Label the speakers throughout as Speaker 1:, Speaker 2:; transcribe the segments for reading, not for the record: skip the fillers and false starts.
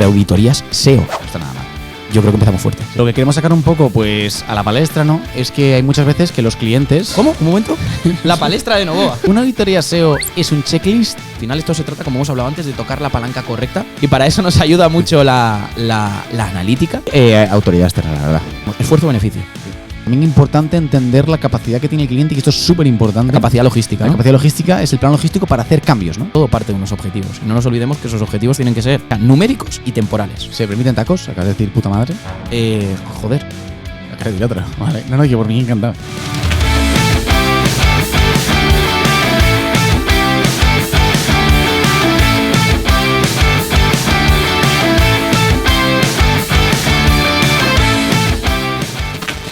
Speaker 1: de auditorías SEO.
Speaker 2: No está nada mal.
Speaker 1: Yo creo que empezamos fuerte.
Speaker 2: Lo que queremos sacar un poco, pues, a la palestra, ¿no? Es que hay muchas veces que los clientes...
Speaker 1: ¿Cómo? ¿Un momento? La palestra de Novoa.
Speaker 2: Una auditoría SEO es un checklist.
Speaker 1: Al final esto se trata, como hemos hablado antes, de tocar la palanca correcta. Y para eso nos ayuda mucho la analítica.
Speaker 2: Autoridad externa, la verdad.
Speaker 1: Esfuerzo-beneficio.
Speaker 2: También es importante entender la capacidad que tiene el cliente, y esto es súper importante.
Speaker 1: Capacidad logística,
Speaker 2: La
Speaker 1: ¿no?
Speaker 2: capacidad logística es el plan logístico para hacer cambios, ¿no?
Speaker 1: Todo parte de unos objetivos. Y no nos olvidemos que esos objetivos tienen que ser numéricos y temporales.
Speaker 2: ¿Se permiten tacos? Acabas de decir puta madre.
Speaker 1: Joder.
Speaker 2: Acabas de decir otra. Vale. No, que por mí encantado.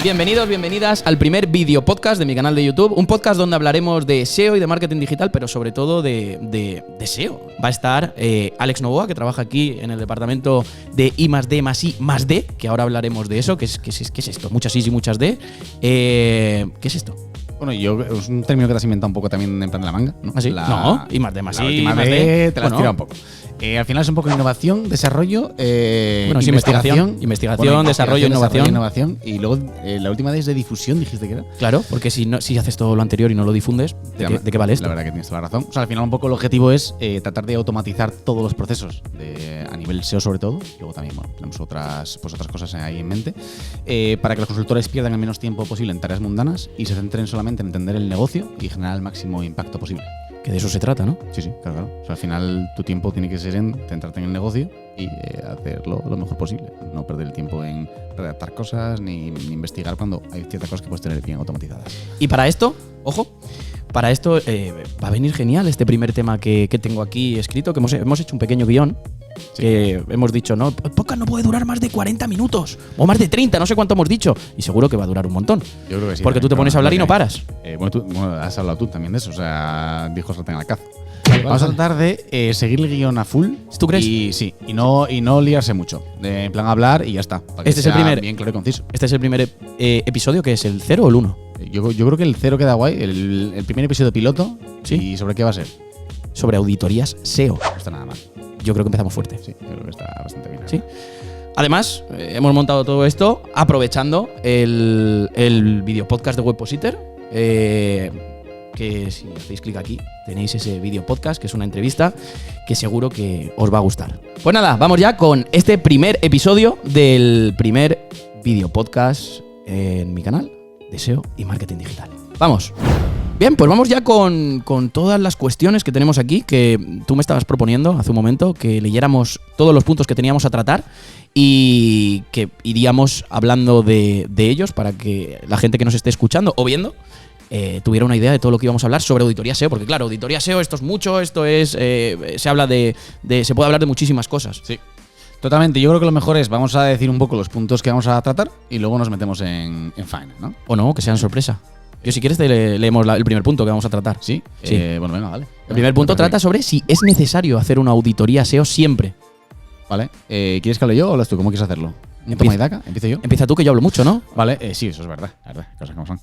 Speaker 1: Bienvenidos, bienvenidas al primer video podcast de mi canal de YouTube. Un podcast donde hablaremos de SEO y de marketing digital, pero sobre todo de SEO. Va a estar Alex Novoa, que trabaja aquí en el departamento de I+D+I+D, que ahora hablaremos de eso. ¿Qué es esto? Muchas I y muchas D. ¿Qué es esto?
Speaker 2: Bueno, es un término que te has inventado un poco también en plan de la manga, ¿no?
Speaker 1: ¿Ah, sí? No, I+D+I+D.
Speaker 2: La última D te la has tirado un poco. Al final es un poco innovación, desarrollo,
Speaker 1: investigación, desarrollo, innovación.
Speaker 2: Y luego la última D es de difusión, dijiste que era.
Speaker 1: Claro, porque si haces todo lo anterior y no lo difundes, ¿de qué vale esto?
Speaker 2: La verdad que tienes toda la razón. O sea, al final un poco el objetivo es tratar de automatizar todos los procesos a nivel SEO sobre todo. Luego también, bueno, tenemos otras cosas ahí en mente. Para que los consultores pierdan el menos tiempo posible en tareas mundanas y se centren solamente en entender el negocio y generar el máximo impacto posible.
Speaker 1: Que de eso se trata, ¿no?
Speaker 2: Sí, claro. O sea, al final tu tiempo tiene que ser en centrarte en el negocio y hacerlo lo mejor posible. No perder el tiempo en redactar cosas ni investigar cuando hay ciertas cosas que puedes tener bien automatizadas.
Speaker 1: Y para esto, ojo, va a venir genial este primer tema que tengo aquí escrito, que hemos hecho un pequeño guión. Sí. Que hemos dicho, no, el podcast no puede durar más de 40 minutos o más de 30, no sé cuánto hemos dicho. Y seguro que va a durar un montón.
Speaker 2: Yo creo que sí.
Speaker 1: Porque tú te pones a hablar y no paras.
Speaker 2: Bueno, has hablado tú también de eso, o sea, dijo salten al cazo.
Speaker 1: Vamos
Speaker 2: a tratar de seguir el guión a full.
Speaker 1: ¿Tú crees?
Speaker 2: Y no liarse mucho. En plan hablar y ya está.
Speaker 1: Este es el primer.
Speaker 2: Bien claro y conciso.
Speaker 1: Este es el primer episodio, que es el 0 o el 1.
Speaker 2: Yo creo que el 0 queda guay. El primer episodio piloto.
Speaker 1: ¿Sí?
Speaker 2: ¿Y sobre qué va a ser?
Speaker 1: Sobre auditorías SEO.
Speaker 2: No está nada mal.
Speaker 1: Yo creo que empezamos fuerte.
Speaker 2: Sí, yo creo que está bastante bien.
Speaker 1: Sí. Además, hemos montado todo esto aprovechando el video podcast de Webpositor. Que si hacéis clic aquí tenéis ese video podcast, que es una entrevista que seguro que os va a gustar. Pues nada, vamos ya con este primer episodio del primer video podcast en mi canal de SEO y marketing digital. ¡Vamos! Bien, pues vamos ya con todas las cuestiones que tenemos aquí, que tú me estabas proponiendo hace un momento, que leyéramos todos los puntos que teníamos a tratar y que iríamos hablando de ellos para que la gente que nos esté escuchando o viendo tuviera una idea de todo lo que íbamos a hablar sobre auditoría SEO, porque claro, auditoría SEO, esto es mucho, esto es se puede hablar de muchísimas cosas.
Speaker 2: Sí. Totalmente, yo creo que lo mejor es, vamos a decir un poco los puntos que vamos a tratar y luego nos metemos en faena, ¿no?
Speaker 1: O no, que sean sorpresa. Yo si quieres leemos el primer punto que vamos a tratar.
Speaker 2: ¿Sí?
Speaker 1: Sí.
Speaker 2: Bueno, venga, vale.
Speaker 1: El primer punto trata sobre si es necesario hacer una auditoría SEO siempre.
Speaker 2: Vale. ¿Quieres que hable yo o hablas tú? ¿Cómo quieres hacerlo? Toma y daca, empiezo yo.
Speaker 1: Empieza tú, que yo hablo mucho, ¿no?
Speaker 2: Vale, sí, eso es verdad, la verdad, cosas como son.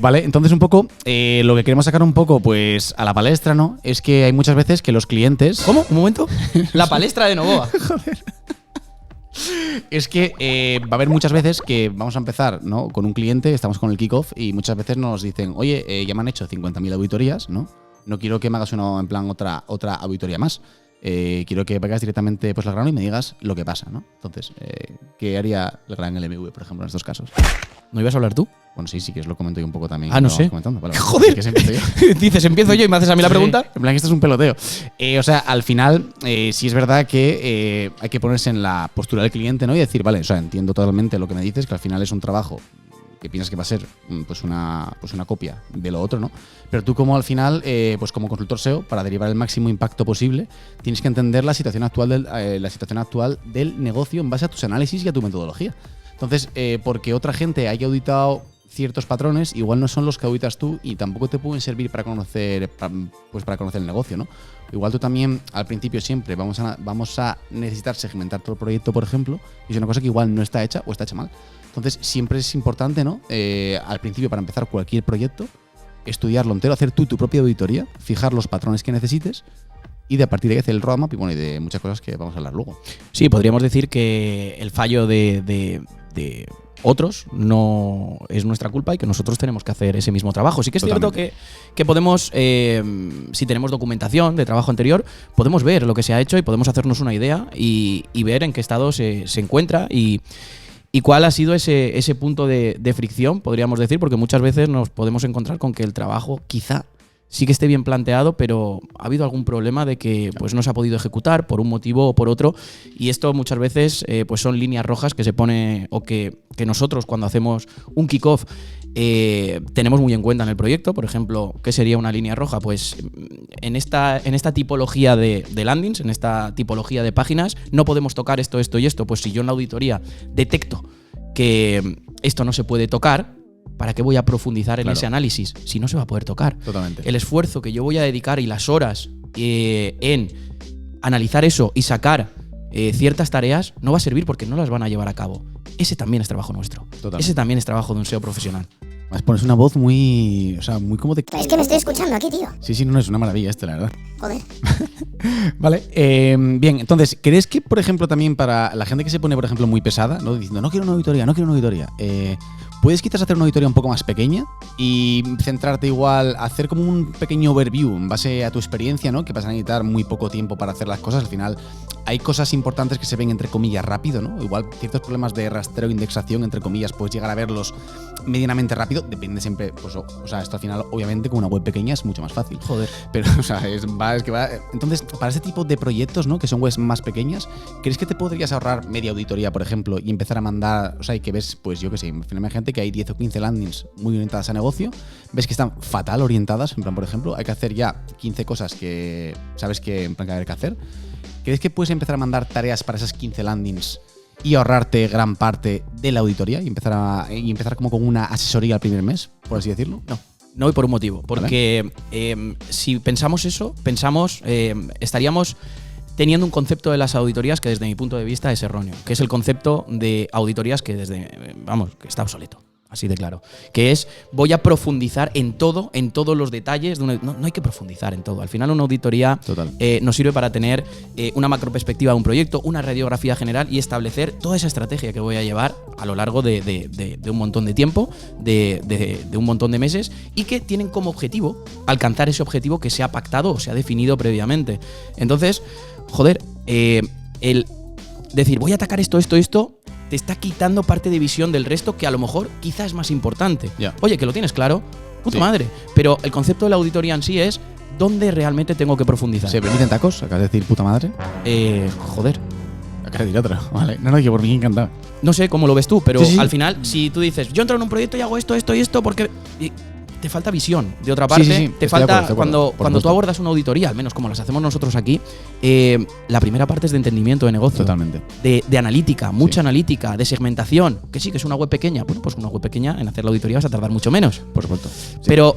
Speaker 2: Vale, entonces un poco, lo que queremos sacar un poco, pues, a la palestra, ¿no? Es que hay muchas veces que los clientes...
Speaker 1: ¿Cómo? ¿Un momento? La palestra de Novoa.
Speaker 2: Joder. Es que va a haber muchas veces que vamos a empezar, ¿no? Con un cliente, estamos con el kickoff y muchas veces nos dicen, oye, ya me han hecho 50.000 auditorías, ¿no? No quiero que me hagas en plan otra auditoría más. Quiero que vayas directamente pues al grano y me digas lo que pasa, ¿no? Entonces, ¿qué haría el gran LMV, por ejemplo, en estos casos?
Speaker 1: ¿No ibas a hablar tú?
Speaker 2: Bueno, sí, que os lo comento yo un poco también.
Speaker 1: No sé.
Speaker 2: Vale,
Speaker 1: ¡Joder!
Speaker 2: Que empiezo yo.
Speaker 1: Dices, empiezo yo y me haces a mí la pregunta.
Speaker 2: En plan, esto es un peloteo. O sea, al final, sí es verdad que hay que ponerse en la postura del cliente, ¿no? Y decir, vale, o sea, entiendo totalmente lo que me dices, que al final es un trabajo que piensas que va a ser pues una copia de lo otro, ¿no? Pero tú como al final, pues como consultor SEO, para derivar el máximo impacto posible, tienes que entender la situación actual del negocio en base a tus análisis y a tu metodología. Entonces, porque otra gente haya auditado ciertos patrones, igual no son los que auditas tú y tampoco te pueden servir para conocer el negocio, ¿no? Igual tú también, al principio siempre, vamos a necesitar segmentar todo el proyecto, por ejemplo, y es una cosa que igual no está hecha o está hecha mal. Entonces, siempre es importante, ¿no? Al principio, para empezar cualquier proyecto, estudiarlo entero, hacer tú tu propia auditoría, fijar los patrones que necesites y de a partir de ahí hacer el roadmap y bueno, y de muchas cosas que vamos a hablar luego.
Speaker 1: Sí, podríamos decir que el fallo de otros no es nuestra culpa y que nosotros tenemos que hacer ese mismo trabajo. Sí que es cierto que podemos, si tenemos documentación de trabajo anterior, podemos ver lo que se ha hecho y podemos hacernos una idea y ver en qué estado se encuentra y cuál ha sido ese punto de fricción, podríamos decir, porque muchas veces nos podemos encontrar con que el trabajo quizá sí que esté bien planteado, pero ha habido algún problema de que pues no se ha podido ejecutar por un motivo o por otro, y esto muchas veces pues son líneas rojas que se pone o que nosotros cuando hacemos un kickoff tenemos muy en cuenta en el proyecto. Por ejemplo, ¿qué sería una línea roja? Pues en esta tipología de landings, en esta tipología de páginas, no podemos tocar esto, esto y esto. Pues si yo en la auditoría detecto que esto no se puede tocar, ¿para qué voy a profundizar en ese análisis si no se va a poder tocar?
Speaker 2: Totalmente.
Speaker 1: El esfuerzo que yo voy a dedicar y las horas en analizar eso y sacar ciertas tareas no va a servir porque no las van a llevar a cabo. Ese también es trabajo nuestro.
Speaker 2: Totalmente.
Speaker 1: Ese también es trabajo de un SEO profesional.
Speaker 2: Además pones una voz muy, o sea, muy como de...
Speaker 3: Es que me estoy escuchando aquí, tío.
Speaker 2: Sí, no, es una maravilla esto, la verdad.
Speaker 3: Joder.
Speaker 2: Vale, bien, entonces, ¿crees que, por ejemplo, también para la gente que se pone, por ejemplo, muy pesada, ¿no? Diciendo, no quiero una auditoría, puedes quizás hacer una auditoría un poco más pequeña y centrarte igual, hacer como un pequeño overview en base a tu experiencia, ¿no? Que vas a necesitar muy poco tiempo para hacer las cosas. Al final hay cosas importantes que se ven, entre comillas, rápido, ¿no? Igual ciertos problemas de rastreo e indexación, entre comillas, puedes llegar a verlos medianamente rápido. Depende siempre, pues, o sea, esto al final, obviamente, con una web pequeña es mucho más fácil.
Speaker 1: Joder.
Speaker 2: Pero, o sea, es que va... Entonces, para este tipo de proyectos, ¿no? Que son webs más pequeñas, ¿crees que te podrías ahorrar media auditoría, por ejemplo, y empezar a mandar, o sea, y que ves, pues yo qué sé, imagínate que hay 10 o 15 landings muy orientadas a negocio, ves que están fatal orientadas, en plan, por ejemplo, hay que hacer ya 15 cosas que sabes que en plan que hay que hacer. ¿Crees que puedes empezar a mandar tareas para esas 15 landings y ahorrarte gran parte de la auditoría y empezar como con una asesoría al primer mes, por así decirlo?
Speaker 1: No, y por un motivo. Porque si pensamos eso, estaríamos teniendo un concepto de las auditorías que desde mi punto de vista es erróneo, que es el concepto de auditorías que que está obsoleto. Así de claro. Que es, voy a profundizar en todos los detalles. No hay que profundizar en todo. Al final una auditoría nos sirve para tener una macroperspectiva de un proyecto, una radiografía general y establecer toda esa estrategia que voy a llevar a lo largo de un montón de tiempo, de un montón de meses, y que tienen como objetivo alcanzar ese objetivo que se ha pactado o se ha definido previamente. Entonces, joder, el decir, voy a atacar esto, te está quitando parte de visión del resto que a lo mejor quizás es más importante.
Speaker 2: Yeah.
Speaker 1: Oye, que lo tienes claro, puta madre. Pero el concepto de la auditoría en sí es dónde realmente tengo que profundizar.
Speaker 2: ¿Se permiten tacos? ¿Acabas de decir puta madre?
Speaker 1: Joder.
Speaker 2: Acabas de decir otra. Vale. No, que por mí encantado.
Speaker 1: No sé cómo lo ves tú, pero
Speaker 2: sí.
Speaker 1: Al final, si tú dices, yo entro en un proyecto y hago esto y esto, porque... te falta visión. De otra parte,
Speaker 2: sí,
Speaker 1: te falta cuando tú abordas una auditoría, al menos como las hacemos nosotros aquí, la primera parte es de entendimiento de negocio.
Speaker 2: Totalmente.
Speaker 1: De analítica, mucha analítica, de segmentación. Que sí, que es una web pequeña. Bueno, pues una web pequeña en hacer la auditoría vas a tardar mucho menos.
Speaker 2: Por supuesto. Sí.
Speaker 1: Pero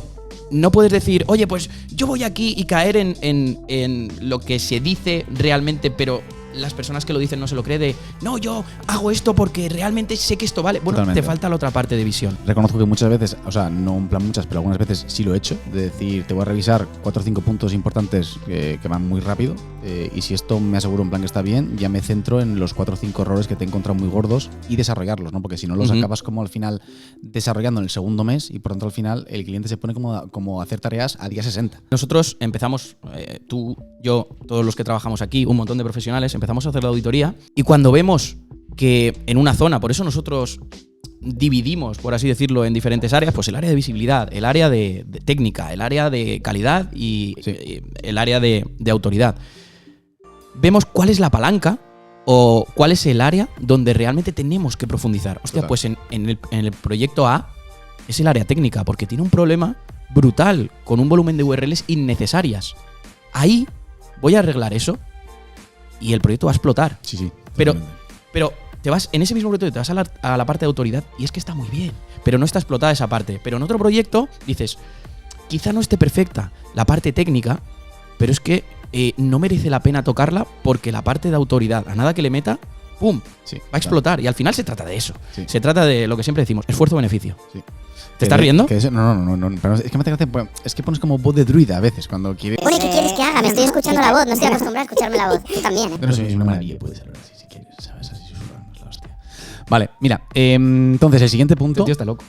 Speaker 1: no puedes decir, oye, pues yo voy aquí y caer en lo que se dice realmente, pero las personas que lo dicen no se lo creen, de no, yo hago esto porque realmente sé que esto vale. Bueno,
Speaker 2: Totalmente.
Speaker 1: Te falta la otra parte de visión.
Speaker 2: Reconozco que muchas veces, o sea, no en plan muchas, pero algunas veces sí lo he hecho, de decir, te voy a revisar 4 o 5 puntos importantes que van muy rápido, y si esto me aseguro en plan que está bien, ya me centro en los 4 o 5 errores que te he encontrado muy gordos y desarrollarlos, ¿no? Porque si no los acabas como al final desarrollando en el segundo mes y por tanto al final el cliente se pone como a hacer tareas a día 60.
Speaker 1: Nosotros empezamos, tú, yo, todos los que trabajamos aquí, un montón de profesionales, empezamos a hacer la auditoría y cuando vemos que en una zona, por eso nosotros dividimos, por así decirlo, en diferentes áreas, pues el área de visibilidad, el área de técnica, el área de calidad y el área de autoridad. Vemos cuál es la palanca o cuál es el área donde realmente tenemos que profundizar. Hostia, pues en el proyecto A es el área técnica, porque tiene un problema brutal con un volumen de URLs innecesarias. Ahí voy a arreglar eso y el proyecto va a explotar.
Speaker 2: Sí.
Speaker 1: Pero te vas en ese mismo proyecto, te vas a la parte de autoridad y es que está muy bien, pero no está explotada esa parte. Pero en otro proyecto dices, quizá no esté perfecta la parte técnica, pero es que no merece la pena tocarla porque la parte de autoridad, a nada que le meta, ¡pum!, va a explotar. Y al final se trata de eso. Sí. Se trata de lo que siempre decimos, esfuerzo-beneficio.
Speaker 2: Sí.
Speaker 1: ¿Te estás riendo?
Speaker 2: No. Pero es que me hace gracia, es que pones como voz de druida a veces cuando quieres.
Speaker 3: Oye, ¿qué quieres que haga? Me estoy escuchando la voz, no estoy acostumbrada a escucharme la voz. Tú también, ¿eh?
Speaker 2: No sé, es una maravilla, puede ser así si quieres, ¿sabes? Así susurrando, es la hostia. Vale, mira, entonces el siguiente punto.
Speaker 1: El tío está loco.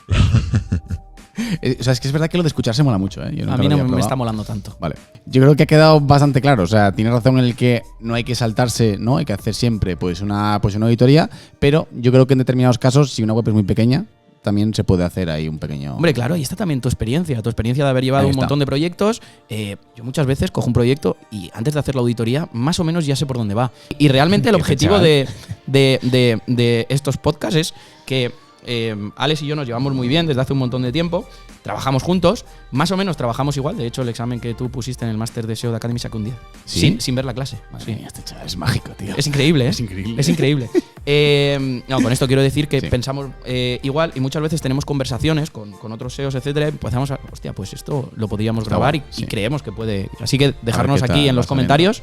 Speaker 2: O sea, es que es verdad que lo de escuchar se mola mucho, ¿eh? Yo
Speaker 1: A
Speaker 2: nunca
Speaker 1: mí
Speaker 2: lo
Speaker 1: no
Speaker 2: había
Speaker 1: me
Speaker 2: probado.
Speaker 1: está molando tanto.
Speaker 2: Vale. Yo creo que ha quedado bastante claro. O sea, tiene razón en el que no hay que saltarse, ¿no? Hay que hacer siempre pues una auditoría, pero yo creo que en determinados casos, si una web es muy pequeña, también se puede hacer ahí un pequeño.
Speaker 1: Hombre, claro, ahí está también tu experiencia de haber llevado
Speaker 2: Ahí
Speaker 1: un
Speaker 2: está.
Speaker 1: montón de proyectos. Yo muchas veces cojo un proyecto y antes de hacer la auditoría, más o menos ya sé por dónde va. Y realmente el
Speaker 2: Qué
Speaker 1: objetivo
Speaker 2: chaval.
Speaker 1: de estos podcasts es que Alex y yo nos llevamos muy bien desde hace un montón de tiempo, trabajamos juntos, más o menos trabajamos igual. De hecho, el examen que tú pusiste en el máster de SEO de Academy saqué un 10.
Speaker 2: ¿Sí?
Speaker 1: Sin ver la clase.
Speaker 2: Madre
Speaker 1: Sí.
Speaker 2: mía, este chaval es mágico, tío.
Speaker 1: Es increíble, ¿eh?
Speaker 2: Es increíble.
Speaker 1: Es increíble. No, con esto quiero decir que
Speaker 2: Sí.
Speaker 1: pensamos igual y muchas veces tenemos conversaciones con otros SEOs, etcétera, y empezamos a, hostia, pues esto lo podríamos
Speaker 2: Está
Speaker 1: grabar
Speaker 2: guay,
Speaker 1: y
Speaker 2: sí.
Speaker 1: creemos que puede. Así que dejarnos
Speaker 2: qué
Speaker 1: aquí
Speaker 2: tal
Speaker 1: en los
Speaker 2: va
Speaker 1: comentarios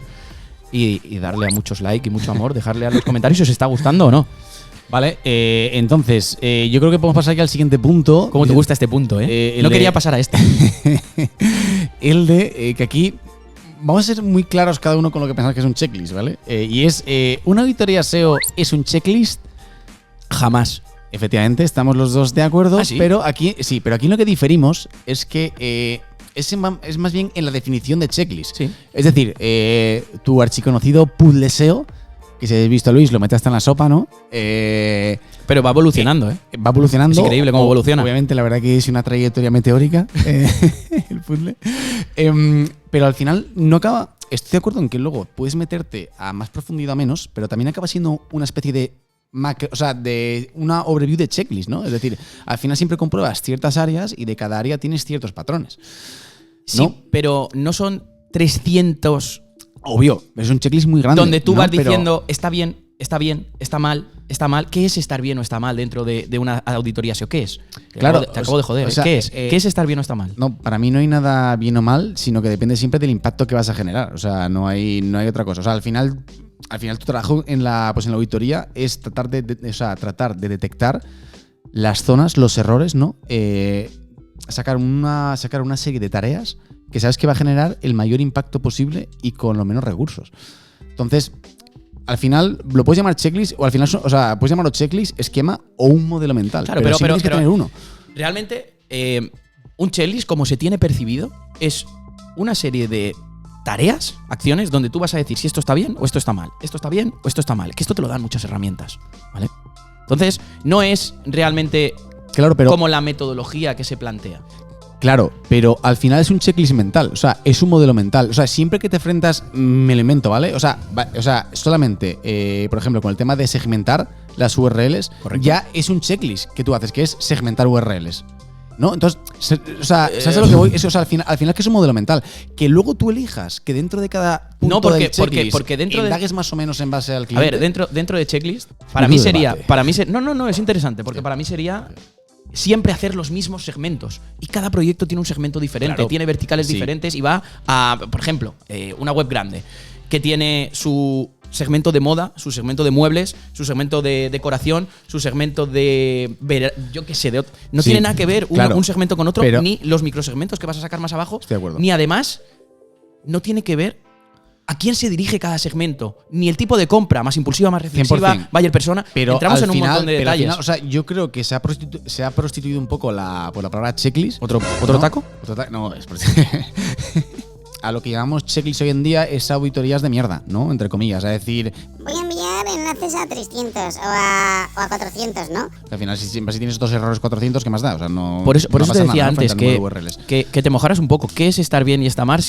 Speaker 1: y darle a muchos like y mucho amor, dejarle a los comentarios si os está gustando o no.
Speaker 2: Vale, entonces, yo creo que podemos pasar aquí al siguiente punto.
Speaker 1: ¿Cómo te gusta este punto, eh?
Speaker 2: el
Speaker 1: No
Speaker 2: de-
Speaker 1: quería pasar a este.
Speaker 2: El de que aquí vamos a ser muy claros cada uno con lo que pensamos que es un checklist, ¿vale? Y es, ¿una auditoría SEO es un checklist?
Speaker 1: Jamás.
Speaker 2: Efectivamente, estamos los dos de acuerdo,
Speaker 1: ¿Ah, sí?
Speaker 2: pero aquí en lo que diferimos es que es más bien en la definición de checklist.
Speaker 1: Sí.
Speaker 2: Es decir, tu archiconocido puzzle SEO, que si habéis visto a Luis, lo mete hasta en la sopa, ¿no?
Speaker 1: Pero va evolucionando, ¿eh?
Speaker 2: Va evolucionando.
Speaker 1: Es increíble cómo evoluciona.
Speaker 2: Obviamente, la verdad que es una trayectoria meteórica el puzzle. Pero al final no acaba. Estoy de acuerdo en que luego puedes meterte a más profundidad o menos, pero también acaba siendo una especie de o sea, de una overview de checklist, ¿no? Es decir, al final siempre compruebas ciertas áreas y de cada área tienes ciertos patrones.
Speaker 1: Sí,
Speaker 2: ¿no?
Speaker 1: pero no son 300
Speaker 2: Obvio, es un checklist muy grande.
Speaker 1: donde tú
Speaker 2: ¿no?
Speaker 1: vas
Speaker 2: Pero-
Speaker 1: diciendo está bien, está mal. ¿Qué es estar bien o está mal dentro de una auditoría SEO? ¿Qué es?
Speaker 2: Claro,
Speaker 1: Te acabo de joder.
Speaker 2: o sea,
Speaker 1: ¿Qué es? ¿Qué es estar bien o está mal?
Speaker 2: No, para mí no hay nada bien o mal, sino que depende siempre del impacto que vas a generar. O sea, no hay otra cosa. O sea, al final tu trabajo en la auditoría es tratar de detectar las zonas, los errores, ¿no? Sacar una serie de tareas que sabes que va a generar el mayor impacto posible y con los menos recursos. Entonces, al final lo puedes llamar checklist o al final, puedes llamarlo checklist, esquema o un modelo mental.
Speaker 1: Claro,
Speaker 2: pero siempre
Speaker 1: pero-
Speaker 2: tienes que
Speaker 1: pero-
Speaker 2: tener uno.
Speaker 1: Realmente, un checklist, como se tiene percibido, es una serie de tareas, acciones, donde tú vas a decir si esto está bien o esto está mal. Esto está bien o esto está mal. Que esto te lo dan muchas herramientas, ¿vale? Entonces, no es realmente
Speaker 2: Claro, pero
Speaker 1: como la metodología que se plantea.
Speaker 2: Claro, pero al final es un checklist mental, o sea, es un modelo mental. O sea, siempre que te enfrentas, me lo invento, ¿vale? O sea, solamente, por ejemplo, con el tema de segmentar las URLs,
Speaker 1: Correcto.
Speaker 2: ya es un checklist que tú haces, que es segmentar URLs. ¿No? Entonces, ¿sabes a lo que voy? Eso, o sea, al final que es un modelo mental. Que luego tú elijas que dentro de cada punto
Speaker 1: No, porque-
Speaker 2: del checklist
Speaker 1: porque dentro de-
Speaker 2: indagues más o menos en base al
Speaker 1: A
Speaker 2: cliente.
Speaker 1: ver, dentro de checklist, para
Speaker 2: Muy
Speaker 1: mí
Speaker 2: duro
Speaker 1: sería.
Speaker 2: debate.
Speaker 1: No, es interesante, porque para mí sería siempre hacer los mismos segmentos. Y cada proyecto tiene un segmento diferente,
Speaker 2: Claro.
Speaker 1: tiene verticales
Speaker 2: Sí.
Speaker 1: diferentes y va a, por ejemplo, una web grande que tiene su segmento de moda, su segmento de muebles, su segmento de decoración, su segmento de yo qué sé, no
Speaker 2: Sí,
Speaker 1: tiene nada que ver
Speaker 2: claro,
Speaker 1: un segmento con otro,
Speaker 2: pero-
Speaker 1: ni los microsegmentos que vas a sacar más abajo,
Speaker 2: Estoy de acuerdo.
Speaker 1: ni además no tiene que ver a quién se dirige cada segmento, ni el tipo de compra, más impulsiva, más reflexiva,
Speaker 2: 100%.
Speaker 1: buyer persona.
Speaker 2: Pero
Speaker 1: entramos
Speaker 2: al
Speaker 1: en un
Speaker 2: final,
Speaker 1: montón de
Speaker 2: pero al
Speaker 1: detalles.
Speaker 2: final, o sea, yo creo que se ha prostituido un poco la palabra checklist.
Speaker 1: ¿Otro
Speaker 2: ¿no?
Speaker 1: taco?
Speaker 2: No, es a lo que llamamos checklist hoy en día es auditorías de mierda, ¿no? Entre comillas. Es decir,
Speaker 3: Voy a enviar enlaces a 300 o a 400, ¿no?
Speaker 2: al final, si tienes dos errores 400, ¿qué más da? O sea, no.
Speaker 1: Por eso
Speaker 2: no
Speaker 1: te
Speaker 2: pasa
Speaker 1: decía
Speaker 2: nada, ¿no?
Speaker 1: antes
Speaker 2: Frente al número de URLs.
Speaker 1: que te mojaras un poco. ¿Qué es estar bien y estar mal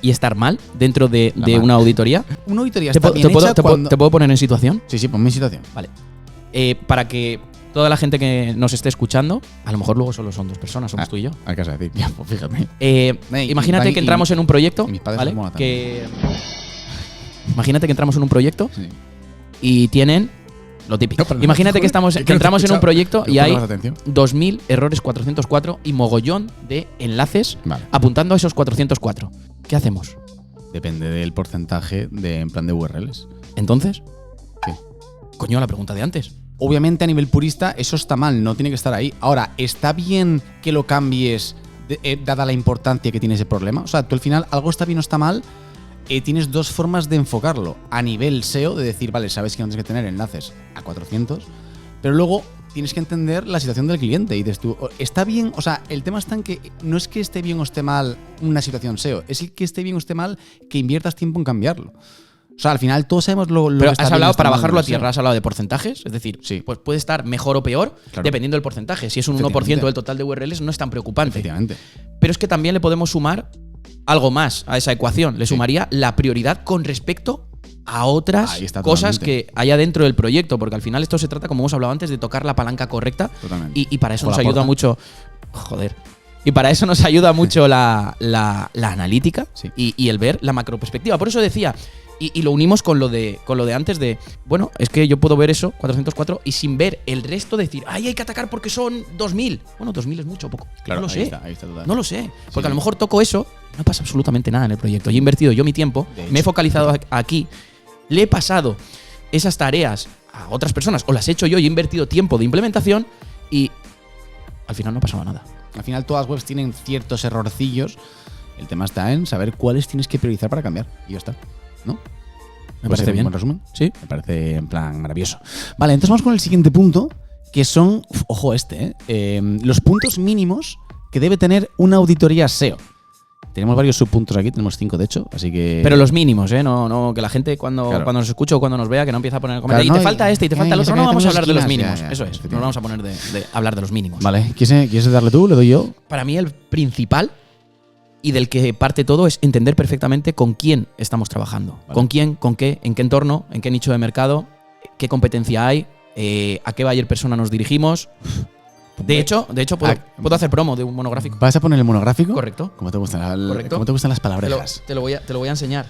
Speaker 1: y estar mal dentro de
Speaker 2: mal.
Speaker 1: una auditoría?
Speaker 2: Una auditoría
Speaker 1: ¿Te,
Speaker 2: está
Speaker 1: puedo-
Speaker 2: bien
Speaker 1: te puedo,
Speaker 2: hecha
Speaker 1: te puedo-
Speaker 2: cuando-
Speaker 1: te puedo poner en situación?
Speaker 2: Sí, ponme en situación.
Speaker 1: Vale. Para que toda la gente que nos esté escuchando, a lo mejor luego solo son dos personas, somos tú y yo.
Speaker 2: Hay que decir, ya, pues fíjate.
Speaker 1: Imagínate
Speaker 2: y-
Speaker 1: que entramos en un proyecto,
Speaker 2: y mis padres
Speaker 1: ¿vale?
Speaker 2: les mola
Speaker 1: Imagínate que entramos en un proyecto
Speaker 2: Sí.
Speaker 1: y tienen lo típico.
Speaker 2: No, pero no,
Speaker 1: Imagínate que
Speaker 2: joder, que no te he
Speaker 1: entramos en un
Speaker 2: escuchado.
Speaker 1: proyecto y
Speaker 2: Ponle
Speaker 1: hay
Speaker 2: más atención.
Speaker 1: 2000 errores 404 y mogollón de enlaces
Speaker 2: Vale.
Speaker 1: apuntando a esos 404. ¿Qué hacemos?
Speaker 2: Depende del porcentaje en plan de URLs.
Speaker 1: Entonces,
Speaker 2: ¿Qué?
Speaker 1: coño, la pregunta de antes.
Speaker 2: obviamente a nivel purista eso está mal, no tiene que estar ahí. Ahora, ¿está bien que lo cambies dada la importancia que tiene ese problema? O sea, tú al final, algo está bien o está mal, tienes dos formas de enfocarlo. A nivel SEO, de decir, vale, sabes que no tienes que tener enlaces a 400, pero luego tienes que entender la situación del cliente. Y dices tú, ¿está bien? O sea, el tema está en que no es que esté bien o esté mal una situación SEO, es el que esté bien o esté mal que inviertas tiempo en cambiarlo. O sea, al final todos sabemos lo
Speaker 1: Pero
Speaker 2: que está
Speaker 1: has
Speaker 2: bien,
Speaker 1: hablado,
Speaker 2: está
Speaker 1: para
Speaker 2: mal
Speaker 1: bajarlo a
Speaker 2: en el SEO.
Speaker 1: tierra, has hablado de porcentajes, es decir,
Speaker 2: Sí.
Speaker 1: pues puede estar mejor o peor
Speaker 2: Claro.
Speaker 1: dependiendo del porcentaje. Si es un 1%
Speaker 2: Efectivamente.
Speaker 1: del total de URLs no es tan preocupante.
Speaker 2: Efectivamente.
Speaker 1: Pero es que también le podemos sumar algo más a esa ecuación. Le sumaría la prioridad con respecto a otras
Speaker 2: Ahí está,
Speaker 1: cosas
Speaker 2: totalmente.
Speaker 1: que haya dentro del proyecto, porque al final esto se trata, como hemos hablado antes, de tocar la palanca correcta.
Speaker 2: Totalmente.
Speaker 1: Y para eso
Speaker 2: O
Speaker 1: nos
Speaker 2: la
Speaker 1: ayuda
Speaker 2: porta.
Speaker 1: mucho. Joder. Y para eso nos ayuda mucho la analítica
Speaker 2: Sí.
Speaker 1: y el ver la macroperspectiva. Por eso decía, y lo unimos con lo de antes de, bueno, es que yo puedo ver eso, 404, y sin ver el resto decir, ay, hay que atacar porque son 2000. Bueno, 2000 es mucho o poco.
Speaker 2: Claro,
Speaker 1: no lo
Speaker 2: ahí
Speaker 1: sé.
Speaker 2: está, ahí está total.
Speaker 1: No lo sé. Porque
Speaker 2: Sí.
Speaker 1: a lo mejor toco eso, no pasa absolutamente nada en el proyecto. Yo he invertido yo mi tiempo,
Speaker 2: De
Speaker 1: me he
Speaker 2: hecho.
Speaker 1: focalizado aquí, le he pasado esas tareas a otras personas, o las he hecho yo y he invertido tiempo de implementación y al final no ha pasado nada.
Speaker 2: Al final todas las webs tienen ciertos errorcillos. El tema está en saber cuáles tienes que priorizar para cambiar. Y ya está. ¿No?
Speaker 1: Me
Speaker 2: ¿Puede
Speaker 1: parece
Speaker 2: ser un
Speaker 1: bien.
Speaker 2: buen resumen?
Speaker 1: Sí.
Speaker 2: Me parece en plan maravilloso. Vale, entonces vamos con el siguiente punto, que son, ojo los puntos mínimos que debe tener una auditoría SEO. Tenemos varios subpuntos aquí, tenemos 5 de hecho, así que...
Speaker 1: Pero los mínimos, ¿eh? No, que la gente cuando
Speaker 2: Claro.
Speaker 1: nos escuche o cuando nos vea que no empieza a poner el comentario.
Speaker 2: Claro,
Speaker 1: y te falta este y te falta el
Speaker 2: que
Speaker 1: otro.
Speaker 2: se
Speaker 1: No,
Speaker 2: quede
Speaker 1: vamos a
Speaker 2: en
Speaker 1: hablar de los
Speaker 2: esquinas,
Speaker 1: mínimos.
Speaker 2: ya,
Speaker 1: Eso es. Nos
Speaker 2: efectivamente.
Speaker 1: vamos a poner de hablar de los mínimos.
Speaker 2: Vale, ¿quieres darle tú? ¿Le doy yo?
Speaker 1: Para mí el principal y del que parte todo es entender perfectamente con quién estamos trabajando.
Speaker 2: Vale.
Speaker 1: Con quién, con qué, en qué entorno, en qué nicho de mercado, qué competencia hay, a qué buyer persona nos dirigimos. De hecho puedo hacer promo de un monográfico.
Speaker 2: ¿Vas a poner el monográfico?
Speaker 1: Correcto.
Speaker 2: ¿Cómo te gustan,
Speaker 1: Correcto.
Speaker 2: ¿cómo te gustan las
Speaker 1: Te lo,
Speaker 2: palabrejas?
Speaker 1: te lo voy a enseñar.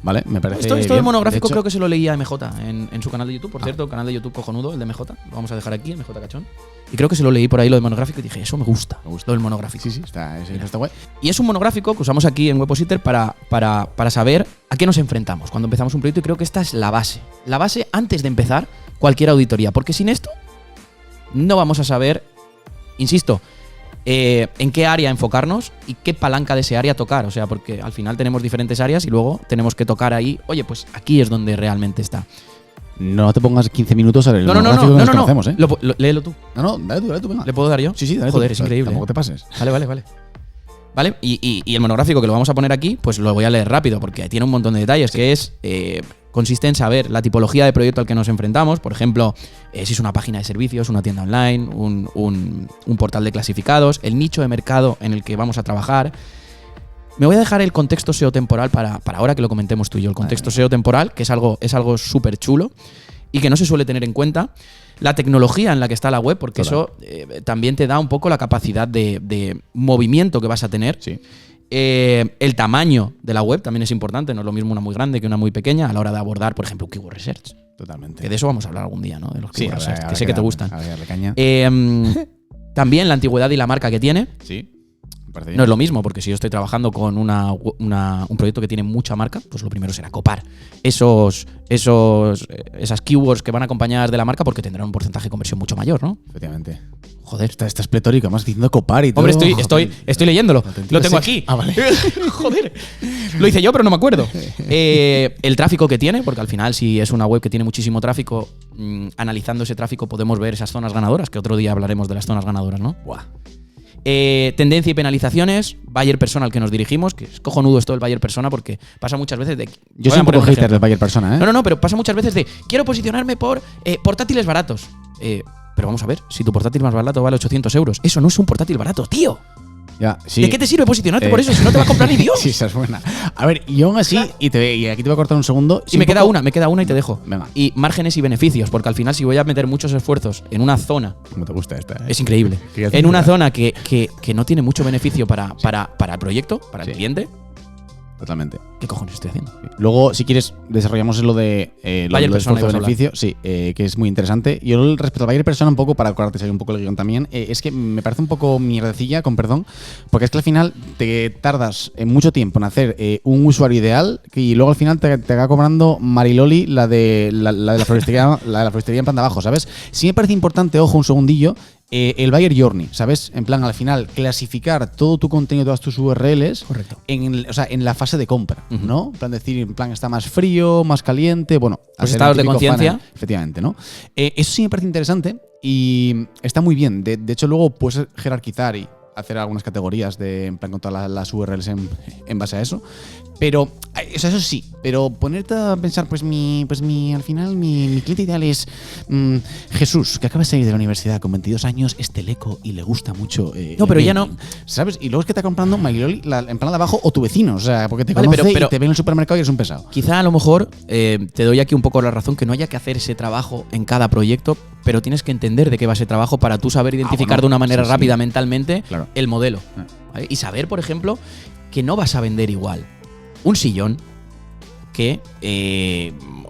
Speaker 2: Vale, me parece
Speaker 1: Esto del
Speaker 2: bien.
Speaker 1: monográfico
Speaker 2: De hecho,
Speaker 1: creo que se lo leía a MJ en su canal de YouTube, por cierto, canal de YouTube cojonudo, el de MJ. Lo vamos a dejar aquí, el MJ Cachón. Y creo que se lo leí por ahí lo del monográfico y dije, eso me gusta, lo del monográfico.
Speaker 2: Sí, está guay.
Speaker 1: Y es un monográfico que usamos aquí en Webpositor para saber a qué nos enfrentamos cuando empezamos un proyecto, y creo que esta es la base. La base antes de empezar cualquier auditoría, porque sin esto no vamos a saber, insisto, en qué área enfocarnos y qué palanca de ese área tocar. O sea, porque al final tenemos diferentes áreas y luego tenemos que tocar ahí, oye, pues aquí es donde realmente está.
Speaker 2: No te pongas 15 minutos a ver el
Speaker 1: No,
Speaker 2: monográfico que nos conocemos, ¿eh?
Speaker 1: Léelo tú.
Speaker 2: No, dale tú, venga.
Speaker 1: ¿Le puedo dar yo?
Speaker 2: Sí, dale
Speaker 1: Joder,
Speaker 2: tú.
Speaker 1: es increíble.
Speaker 2: Tampoco te pases.
Speaker 1: Vale. Vale, y el monográfico que lo vamos a poner aquí, pues lo voy a leer rápido porque tiene un montón de detalles, que es consiste en saber la tipología de proyecto al que nos enfrentamos, por ejemplo, si es una página de servicios, una tienda online, un portal de clasificados, el nicho de mercado en el que vamos a trabajar. Me voy a dejar el contexto SEO temporal para ahora que lo comentemos tú y yo. El contexto SEO temporal, que es algo súper chulo y que no se suele tener en cuenta. La tecnología en la que está la web, porque
Speaker 2: Total.
Speaker 1: eso también te da un poco la capacidad de movimiento que vas a tener.
Speaker 2: Sí.
Speaker 1: El tamaño de la web también es importante, no es lo mismo una muy grande que una muy pequeña a la hora de abordar, por ejemplo, un keyword research.
Speaker 2: Totalmente.
Speaker 1: Que de eso vamos a hablar algún día, ¿no? De los
Speaker 2: Sí,
Speaker 1: keyword research,
Speaker 2: habrá
Speaker 1: que sé que te
Speaker 2: darle-
Speaker 1: gustan.
Speaker 2: habrá que darle caña.
Speaker 1: También la antigüedad y la marca que tiene.
Speaker 2: Sí. Me parece bien.
Speaker 1: No es lo mismo, porque si yo estoy trabajando con un proyecto que tiene mucha marca, pues lo primero será copar esas keywords que van acompañadas de la marca, porque tendrán un porcentaje de conversión mucho mayor, ¿no?
Speaker 2: Efectivamente.
Speaker 1: Joder.
Speaker 2: Estás pletórico, además diciendo copar y todo.
Speaker 1: Hombre, estoy leyéndolo. Lo tengo
Speaker 2: Sí.
Speaker 1: aquí.
Speaker 2: Ah, vale.
Speaker 1: Joder. Lo hice yo, pero no me acuerdo. El tráfico que tiene, porque al final, si es una web que tiene muchísimo tráfico, analizando ese tráfico podemos ver esas zonas ganadoras, que otro día hablaremos de las zonas ganadoras, ¿no?
Speaker 2: Buah.
Speaker 1: Tendencia y penalizaciones, buyer persona al que nos dirigimos, que es cojonudo esto del buyer persona, porque pasa muchas veces de.
Speaker 2: Yo
Speaker 1: Voy
Speaker 2: soy
Speaker 1: a
Speaker 2: un poco
Speaker 1: poner
Speaker 2: hater
Speaker 1: ejemplo.
Speaker 2: del buyer persona, ¿eh?
Speaker 1: No, pero pasa muchas veces de quiero posicionarme por portátiles baratos. Pero vamos a ver, si tu portátil más barato vale 800 euros, eso no es un portátil barato, tío.
Speaker 2: Ya, sí.
Speaker 1: ¿De qué te sirve posicionarte por eso si no te va a comprar ni Dios?
Speaker 2: Sí, esa es buena. A ver, y aún así, y aquí te voy a cortar un segundo.
Speaker 1: Y me queda una y te dejo.
Speaker 2: Venga.
Speaker 1: Y márgenes y beneficios, porque al final si voy a meter muchos esfuerzos en una zona,
Speaker 2: ¿Cómo te gusta esta?
Speaker 1: es increíble,
Speaker 2: Qué
Speaker 1: en una
Speaker 2: graciosa.
Speaker 1: zona que no tiene mucho beneficio para el proyecto, para el
Speaker 2: Sí.
Speaker 1: cliente,
Speaker 2: Totalmente.
Speaker 1: ¿Qué cojones estoy haciendo?
Speaker 2: Luego, si quieres, desarrollamos lo de
Speaker 1: Buyer
Speaker 2: lo del
Speaker 1: persona,
Speaker 2: esfuerzo-beneficio, sí, que es muy interesante. Yo respecto al buyer persona, un poco, para acordarte un poco el guión también, es que me parece un poco mierdecilla, con perdón, porque es que al final te tardas mucho tiempo en hacer un usuario ideal y luego al final te acaba cobrando Mariloli, la de la floristería, la de la floristería en plan de abajo, ¿sabes? Sí me parece importante, ojo, un segundillo, el buyer journey, ¿sabes? En plan, al final, clasificar todo tu contenido, todas tus URLs.
Speaker 1: Correcto.
Speaker 2: En la fase de compra, ¿no? En plan, decir, en plan, está más frío, más caliente, bueno.
Speaker 1: Pues
Speaker 2: hacer
Speaker 1: estados
Speaker 2: el
Speaker 1: de
Speaker 2: típico
Speaker 1: conciencia.
Speaker 2: funnel, efectivamente, ¿no? Eso sí me parece interesante y está muy bien. De hecho, luego puedes jerarquizar y hacer algunas categorías en plan con todas las URLs en base a eso. Pero, o sea, eso sí, pero ponerte a pensar, al final mi cliente ideal es Jesús, que acaba de salir de la universidad con 22 años, es teleco y le gusta mucho.
Speaker 1: No, pero ya no.
Speaker 2: ¿Sabes? Y luego es que está comprando Mariloli en plan de abajo o tu vecino, o sea, porque te
Speaker 1: Vale,
Speaker 2: conoce
Speaker 1: pero
Speaker 2: y te ve en el supermercado y eres un pesado.
Speaker 1: Quizá a lo mejor te doy aquí un poco la razón que no haya que hacer ese trabajo en cada proyecto, pero tienes que entender de qué va ese trabajo para tú saber identificar
Speaker 2: bueno,
Speaker 1: de una manera
Speaker 2: sí,
Speaker 1: rápida mentalmente
Speaker 2: claro.
Speaker 1: el modelo. ¿Vale? Y saber, por ejemplo, que no vas a vender igual un sillón que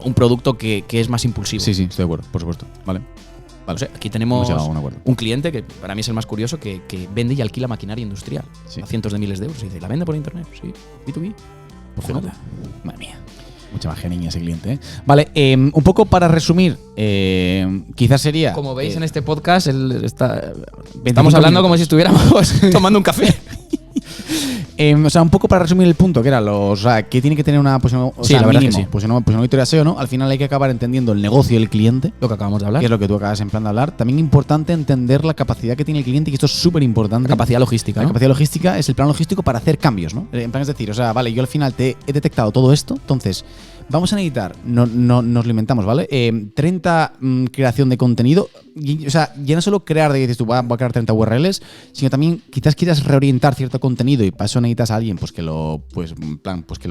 Speaker 1: un producto que es más impulsivo.
Speaker 2: Sí, estoy de acuerdo, por supuesto. Vale.
Speaker 1: O sea, aquí tenemos
Speaker 2: Hemos llegado a un acuerdo.
Speaker 1: un cliente que para mí es el más curioso que vende y alquila maquinaria industrial
Speaker 2: Sí.
Speaker 1: a cientos de miles de euros. Y dice, ¿la vende por internet? Sí, B2B. Pues
Speaker 2: Fíjate.
Speaker 1: fíjate.
Speaker 2: Madre mía. Mucha magia niña ese cliente, ¿eh? Vale, un poco para resumir, quizás sería.
Speaker 1: Como veis en este podcast, estamos
Speaker 2: 25
Speaker 1: hablando
Speaker 2: minutos.
Speaker 1: como si estuviéramos tomando un café.
Speaker 2: O sea, un poco para resumir el punto, que era que tiene que tener una posición,
Speaker 1: Sí, la verdad es que sí.
Speaker 2: pues una auditoría SEO, ¿no? Al final hay que acabar entendiendo el negocio del cliente,
Speaker 1: Lo que acabamos de hablar.
Speaker 2: que es lo que tú acabas en plan de hablar. También importante entender la capacidad que tiene el cliente, y esto es súper importante.
Speaker 1: La capacidad logística,
Speaker 2: La
Speaker 1: ¿no?
Speaker 2: capacidad logística es el plan logístico para hacer cambios, ¿no? En plan, es decir, o sea, vale, yo al final te he detectado todo esto, entonces vamos a necesitar, nos lo inventamos, ¿vale? 30 creación de contenido. O sea, ya no solo crear, de que dices tú, voy a crear 30 URLs, sino también quizás quieras reorientar cierto contenido y para eso necesitas a alguien pues que lo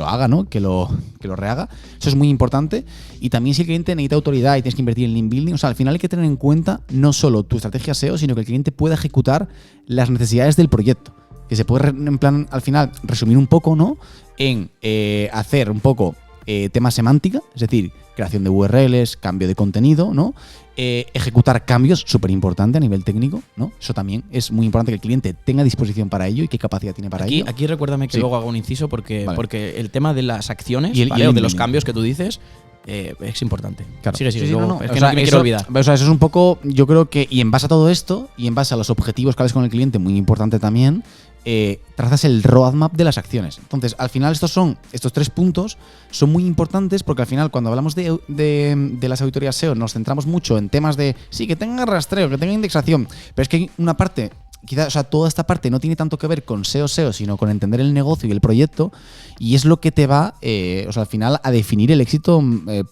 Speaker 2: haga, ¿no? Que lo rehaga. Eso es muy importante. Y también si el cliente necesita autoridad y tienes que invertir en link building, o sea, al final hay que tener en cuenta no solo tu estrategia SEO, sino que el cliente pueda ejecutar las necesidades del proyecto. Que se puede, en plan, al final, resumir un poco, ¿no? En hacer un poco tema semántica, es decir, creación de URLs, cambio de contenido, ¿no? Ejecutar cambios, súper importante a nivel técnico, ¿no? Eso también es muy importante que el cliente tenga disposición para ello y qué capacidad tiene para ello.
Speaker 1: Aquí recuérdame que
Speaker 2: Sí.
Speaker 1: luego hago un inciso porque el tema de las acciones
Speaker 2: Y el
Speaker 1: ¿vale? O de los
Speaker 2: link
Speaker 1: cambios que tú dices es importante.
Speaker 2: Claro.
Speaker 1: Sigue.
Speaker 2: Sí,
Speaker 1: luego,
Speaker 2: no.
Speaker 1: Es
Speaker 2: O
Speaker 1: que
Speaker 2: sea,
Speaker 1: no me
Speaker 2: eso,
Speaker 1: quiero olvidar.
Speaker 2: O sea, eso es un poco, yo creo que, y en base a todo esto, y en base a los objetivos que hables con el cliente, muy importante también, trazas el roadmap de las acciones. Entonces, al final estos 3 puntos son muy importantes porque al final cuando hablamos de las auditorías SEO nos centramos mucho en temas de, sí, que tenga rastreo, que tenga indexación, pero es que hay una parte, quizás, o sea, toda esta parte no tiene tanto que ver con SEO, sino con entender el negocio y el proyecto, y es lo que te va, o sea, al final a definir el éxito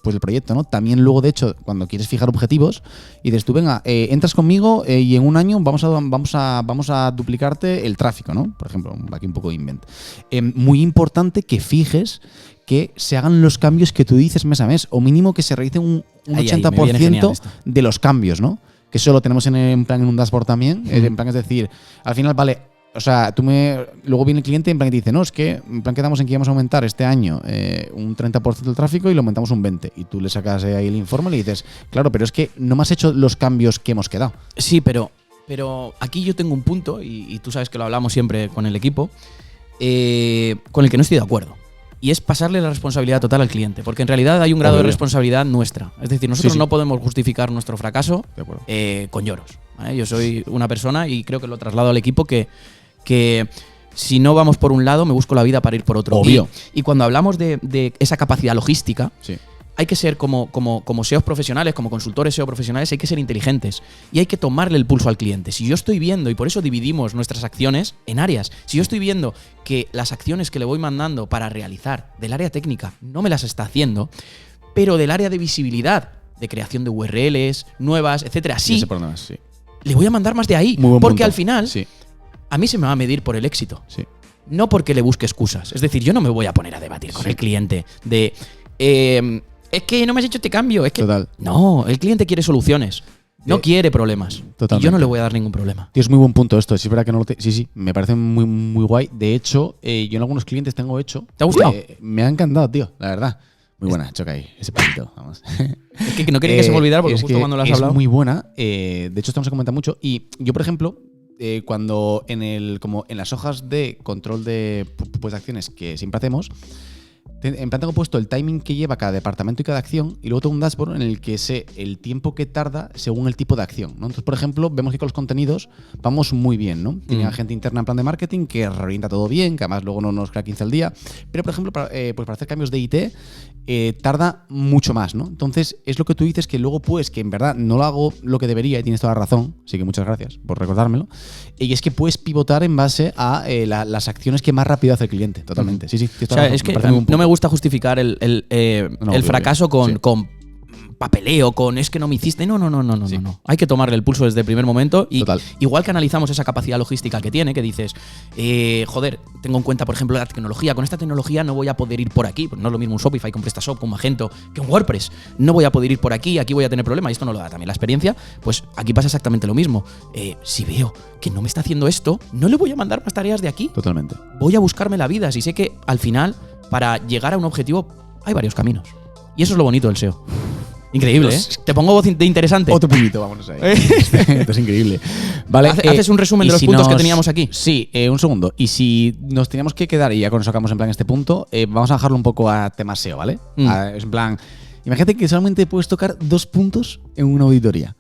Speaker 2: pues del proyecto, ¿no? También luego, de hecho, cuando quieres fijar objetivos y dices tú, venga, entras conmigo y en un año vamos a duplicarte el tráfico, ¿no? Por ejemplo, aquí un poco de invent. Muy importante que fijes que se hagan los cambios que tú dices mes a mes, o mínimo que se realice un
Speaker 1: Ahí, me viene
Speaker 2: 80%
Speaker 1: genial esto.
Speaker 2: de los cambios, ¿no? Que eso lo tenemos en plan en un dashboard también. En plan, es decir, al final, vale, o sea, luego viene el cliente en plan que te dice, no, es que en plan quedamos en que íbamos a aumentar este año un 30% del tráfico y lo aumentamos un 20%. Y tú le sacas ahí el informe y le dices, claro, pero es que no me has hecho los cambios que hemos quedado.
Speaker 1: Sí, pero aquí yo tengo un punto, y tú sabes que lo hablamos siempre con el equipo, con el que no estoy de acuerdo. Y es pasarle la responsabilidad total al cliente, porque en realidad hay un grado de responsabilidad nuestra. Es decir, nosotros no podemos justificar nuestro fracaso
Speaker 2: De acuerdo.
Speaker 1: con lloros, ¿vale? Yo soy una persona, y creo que lo traslado al equipo, que si no vamos por un lado, me busco la vida para ir por otro.
Speaker 2: Obvio.
Speaker 1: Y cuando hablamos de esa capacidad logística,
Speaker 2: Sí.
Speaker 1: hay que ser como SEOs profesionales, como consultores SEO profesionales, hay que ser inteligentes y hay que tomarle el pulso al cliente. Si yo estoy viendo, y por eso dividimos nuestras acciones en áreas, si yo estoy viendo que las acciones que le voy mandando para realizar del área técnica no me las está haciendo, pero del área de visibilidad, de creación de URLs nuevas, etcétera, sí,
Speaker 2: Ese problema, sí.
Speaker 1: le voy a mandar más de ahí,
Speaker 2: Muy buen
Speaker 1: porque
Speaker 2: punto.
Speaker 1: al final
Speaker 2: Sí,
Speaker 1: a mí se me va a medir por el éxito.
Speaker 2: sí.
Speaker 1: No porque le busque excusas. Es decir, yo no me voy a poner a debatir con el cliente de es que no me has hecho este cambio. Es que
Speaker 2: Total.
Speaker 1: no, el cliente quiere soluciones. No quiere problemas.
Speaker 2: Totalmente.
Speaker 1: Y yo no le voy a dar ningún problema.
Speaker 2: Tío, es muy buen punto esto. Sí, es verdad que no lo sí, me parece muy, muy guay. De hecho, yo en algunos clientes tengo hecho.
Speaker 1: ¿Te ha gustado?
Speaker 2: Me ha encantado, tío, la verdad. Muy buena, choca ahí, ese palito, vamos.
Speaker 1: Es que no quería que se me olvidara porque
Speaker 2: es
Speaker 1: justo
Speaker 2: que
Speaker 1: cuando lo has
Speaker 2: es
Speaker 1: hablado.
Speaker 2: muy buena. De hecho, esto no se comenta mucho. Y yo, por ejemplo, cuando como en las hojas de control de pues, acciones que siempre hacemos, en plan tengo puesto el timing que lleva cada departamento y cada acción, y luego tengo un dashboard en el que sé el tiempo que tarda según el tipo de acción, ¿no? Entonces, por ejemplo, vemos que con los contenidos vamos muy bien, ¿no? Tiene gente interna en plan de marketing que reorienta todo bien, que además luego no nos crea 15 al día, pero por ejemplo, pues para hacer cambios de IT tarda mucho más, ¿no? Entonces, es lo que tú dices, que luego pues que en verdad no lo hago lo que debería, y tienes toda la razón, así que muchas gracias por recordármelo, y es que puedes pivotar en base a las acciones que más rápido hace el cliente, totalmente. Sí, tienes
Speaker 1: O
Speaker 2: toda la
Speaker 1: sea,
Speaker 2: razón,
Speaker 1: es que
Speaker 2: parece muy buen
Speaker 1: no
Speaker 2: punto.
Speaker 1: me gusta justificar el fracaso con papeleo, con es que no me hiciste. No.
Speaker 2: Sí.
Speaker 1: No. Hay que tomarle el pulso desde el primer momento. Y
Speaker 2: Total.
Speaker 1: igual que analizamos esa capacidad logística que tiene, que dices, joder, tengo en cuenta, por ejemplo, la tecnología. Con esta tecnología no voy a poder ir por aquí. Pues no es lo mismo un Shopify con PrestaShop, con Magento, que un WordPress. No voy a poder ir por aquí voy a tener problemas. Y esto no lo da también la experiencia. Pues aquí pasa exactamente lo mismo. Si veo que no me está haciendo esto, no le voy a mandar más tareas de aquí.
Speaker 2: Totalmente.
Speaker 1: Voy a buscarme la vida. Si sé que al final, para llegar a un objetivo, hay varios caminos. Y eso es lo bonito del SEO. Increíble, ¿eh? Te pongo voz de interesante.
Speaker 2: Otro puñito, vámonos ahí. Esto es increíble. Vale,
Speaker 1: ¿Haces un resumen
Speaker 2: y
Speaker 1: de los
Speaker 2: si
Speaker 1: puntos que teníamos aquí?
Speaker 2: Sí, un segundo. Y si nos teníamos que quedar, y ya con eso acabamos en plan este punto, vamos a bajarlo un poco a tema SEO, ¿vale? Es en plan, imagínate que solamente puedes tocar 2 puntos en una auditoría.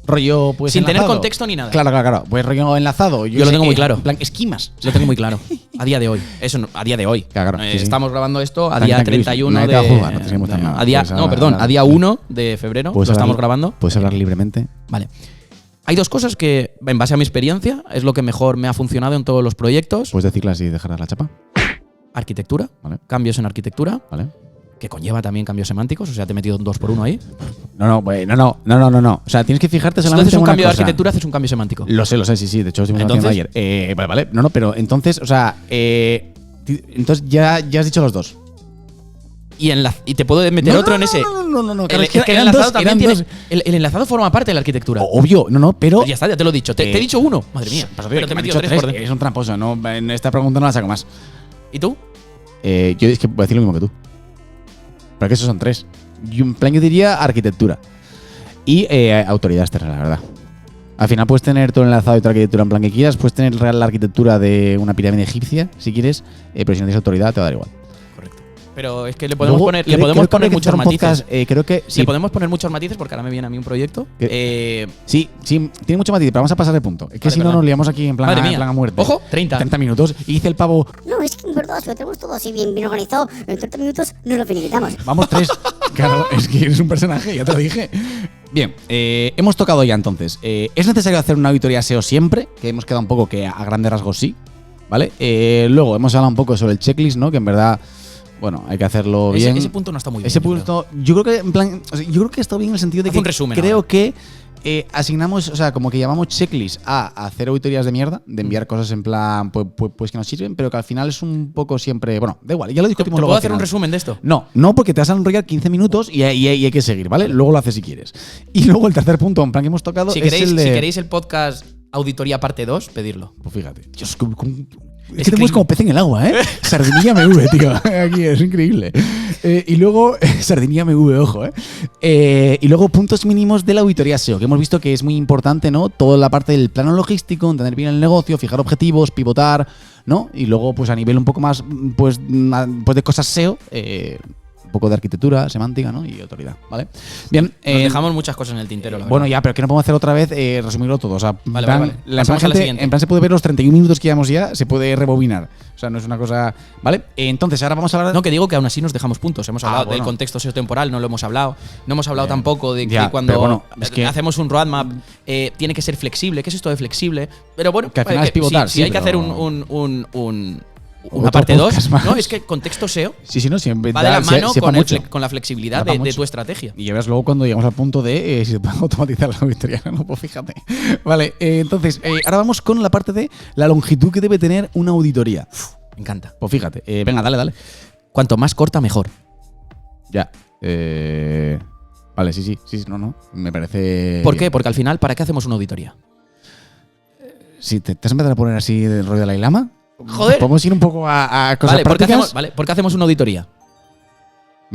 Speaker 2: Rollo, pues
Speaker 1: Sin tener
Speaker 2: enlazado.
Speaker 1: contexto ni nada.
Speaker 2: Claro. Pues rollo enlazado.
Speaker 1: Yo lo tengo muy claro.
Speaker 2: En plan, esquimas.
Speaker 1: Lo tengo muy claro. A día de hoy. Eso no, a día de hoy.
Speaker 2: Claro, sí.
Speaker 1: Estamos grabando esto a
Speaker 2: Tranqui,
Speaker 1: día
Speaker 2: tranquilo,
Speaker 1: 31
Speaker 2: nadie te va a juzgar, no te seguimos tan nada.
Speaker 1: a día 1 de febrero. Lo estamos grabando.
Speaker 2: Puedes hablar libremente.
Speaker 1: Vale. Hay 2 cosas que, en base a mi experiencia, es lo que mejor me ha funcionado en todos los proyectos.
Speaker 2: Puedes decirlas y dejar la chapa.
Speaker 1: Arquitectura.
Speaker 2: Vale.
Speaker 1: Cambios en arquitectura.
Speaker 2: Vale.
Speaker 1: Que conlleva también cambios semánticos. O sea, te he metido un 2x1 ahí.
Speaker 2: No. O sea, tienes que fijarte
Speaker 1: Si tú
Speaker 2: solamente
Speaker 1: haces
Speaker 2: en
Speaker 1: un
Speaker 2: una
Speaker 1: cambio de
Speaker 2: cosa.
Speaker 1: arquitectura, haces un cambio semántico.
Speaker 2: Lo sé, sí. De hecho, estuvimos haciendo ayer. Vale. No, pero entonces, o sea, entonces ya has dicho los 2.
Speaker 1: Y te puedo meter otro en ese.
Speaker 2: No.
Speaker 1: El, es que el enlazado también tiene. El enlazado forma parte de la arquitectura.
Speaker 2: Obvio, pero.
Speaker 1: Pues ya está, ya te lo he dicho. Te he dicho 1. Madre mía. Pero te he metido 3 por dentro.
Speaker 2: Es un tramposo, no, en esta pregunta no la saco más.
Speaker 1: ¿Y tú?
Speaker 2: Yo es que voy a decir lo mismo que tú. Pero que esos son 3. Yo, en plan, yo diría arquitectura. Y autoridad externa, la verdad. Al final puedes tener todo enlazado y toda arquitectura en plan que quieras. Puedes tener la arquitectura de una pirámide egipcia, si quieres. Pero si no tienes autoridad, te va a dar igual.
Speaker 1: Correcto. Pero es que le podemos poner muchos matices.
Speaker 2: Creo que sí.
Speaker 1: Le podemos poner muchos matices porque ahora me viene a mí un proyecto.
Speaker 2: Sí, tiene mucho matiz, pero vamos a pasar de punto. Es que
Speaker 1: Vale,
Speaker 2: si no
Speaker 1: perdón.
Speaker 2: nos liamos aquí en plan,
Speaker 1: Madre mía.
Speaker 2: en plan a muerte.
Speaker 1: Ojo, 30
Speaker 2: minutos. Y dice el pavo,
Speaker 3: No, es que en verdad, si lo tenemos todo así bien organizado, en 30 minutos nos lo finiquitamos.
Speaker 2: vamos 3. Claro, es que eres un personaje, ya te lo dije. Bien, hemos tocado ya entonces. ¿Es necesario hacer una auditoría SEO siempre? Que hemos quedado un poco que a grandes rasgos sí. ¿Vale? Luego hemos hablado un poco sobre el checklist, ¿no? Que en verdad, bueno, hay que hacerlo bien.
Speaker 1: Ese punto no está muy bien.
Speaker 2: Ese
Speaker 1: yo creo.
Speaker 2: punto, yo creo que en plan, o sea, yo creo que está bien en el sentido de
Speaker 1: Haz
Speaker 2: que
Speaker 1: un resumen
Speaker 2: creo
Speaker 1: ahora.
Speaker 2: que asignamos, o sea, como que llamamos checklist a hacer auditorías de mierda, de enviar cosas en plan, pues que nos sirven, pero que al final es un poco siempre, bueno, da igual, ya lo
Speaker 1: ¿Te
Speaker 2: discutimos
Speaker 1: puedo
Speaker 2: luego. al
Speaker 1: hacer un
Speaker 2: final.
Speaker 1: resumen de esto?
Speaker 2: No, porque te vas a enrollar 15 minutos y hay que seguir, ¿vale? Luego lo haces si quieres. Y luego el tercer punto, en plan que hemos tocado,
Speaker 1: Si
Speaker 2: es
Speaker 1: queréis,
Speaker 2: el de...
Speaker 1: si queréis el podcast Auditoría parte 2, pedirlo.
Speaker 2: Pues fíjate. Dios, es que te mueves como pez en el agua, ¿eh? Sardinilla MV, tío. Aquí es increíble. Y luego, Sardinilla MV, ojo, ¿eh? Y luego, puntos mínimos de la auditoría SEO, que hemos visto que es muy importante, ¿no? Toda la parte del plano logístico, entender bien el negocio, fijar objetivos, pivotar, ¿no? Y luego, pues a nivel un poco más, pues de cosas SEO, un poco de arquitectura, semántica, ¿no? Y autoridad, ¿vale? Bien.
Speaker 1: Nos dejamos muchas cosas en el tintero, la
Speaker 2: Bueno,
Speaker 1: verdad.
Speaker 2: ya, pero que no podemos hacer otra vez resumirlo todo. O sea,
Speaker 1: Vale,
Speaker 2: en plan,
Speaker 1: vale.
Speaker 2: en
Speaker 1: Pasamos
Speaker 2: plan,
Speaker 1: a la siguiente.
Speaker 2: en plan se puede ver los 31 minutos que llevamos ya, se puede rebobinar. O sea, no es una cosa. ¿Vale? Entonces, ahora vamos a hablar.
Speaker 1: No, que digo que aún así nos dejamos puntos. Hemos hablado
Speaker 2: bueno.
Speaker 1: del contexto sociotemporal, no lo hemos hablado. No hemos hablado tampoco de que
Speaker 2: Ya,
Speaker 1: cuando
Speaker 2: pero bueno, es que-
Speaker 1: hacemos un roadmap tiene que ser flexible. ¿Qué es esto de flexible? Pero bueno,
Speaker 2: Que al final es pivotar,
Speaker 1: si
Speaker 2: sí,
Speaker 1: hay que hacer
Speaker 2: pero-
Speaker 1: una
Speaker 2: Otro
Speaker 1: parte 2,
Speaker 2: podcast más.
Speaker 1: no, es que contexto SEO
Speaker 2: Sí, no, siempre
Speaker 1: va de la mano
Speaker 2: sepa
Speaker 1: con,
Speaker 2: mucho.
Speaker 1: con la flexibilidad
Speaker 2: Sepa
Speaker 1: de
Speaker 2: mucho.
Speaker 1: tu estrategia.
Speaker 2: Y ya verás luego cuando llegamos al punto de si se puede automatizar la auditoría. No, pues fíjate. Vale, entonces, ahora vamos con la parte de la longitud que debe tener una auditoría.
Speaker 1: Me encanta.
Speaker 2: Pues fíjate. Venga, dale.
Speaker 1: Cuanto más corta, mejor.
Speaker 2: Ya. Vale, Vale, sí, no. Me parece.
Speaker 1: ¿Por qué? Porque al final, ¿para qué hacemos una auditoría?
Speaker 2: Si te has empezado a poner así del rollo de la Lama,
Speaker 1: Joder.
Speaker 2: podemos ir un poco a cosas
Speaker 1: Vale,
Speaker 2: prácticas.
Speaker 1: ¿por qué hacemos una auditoría?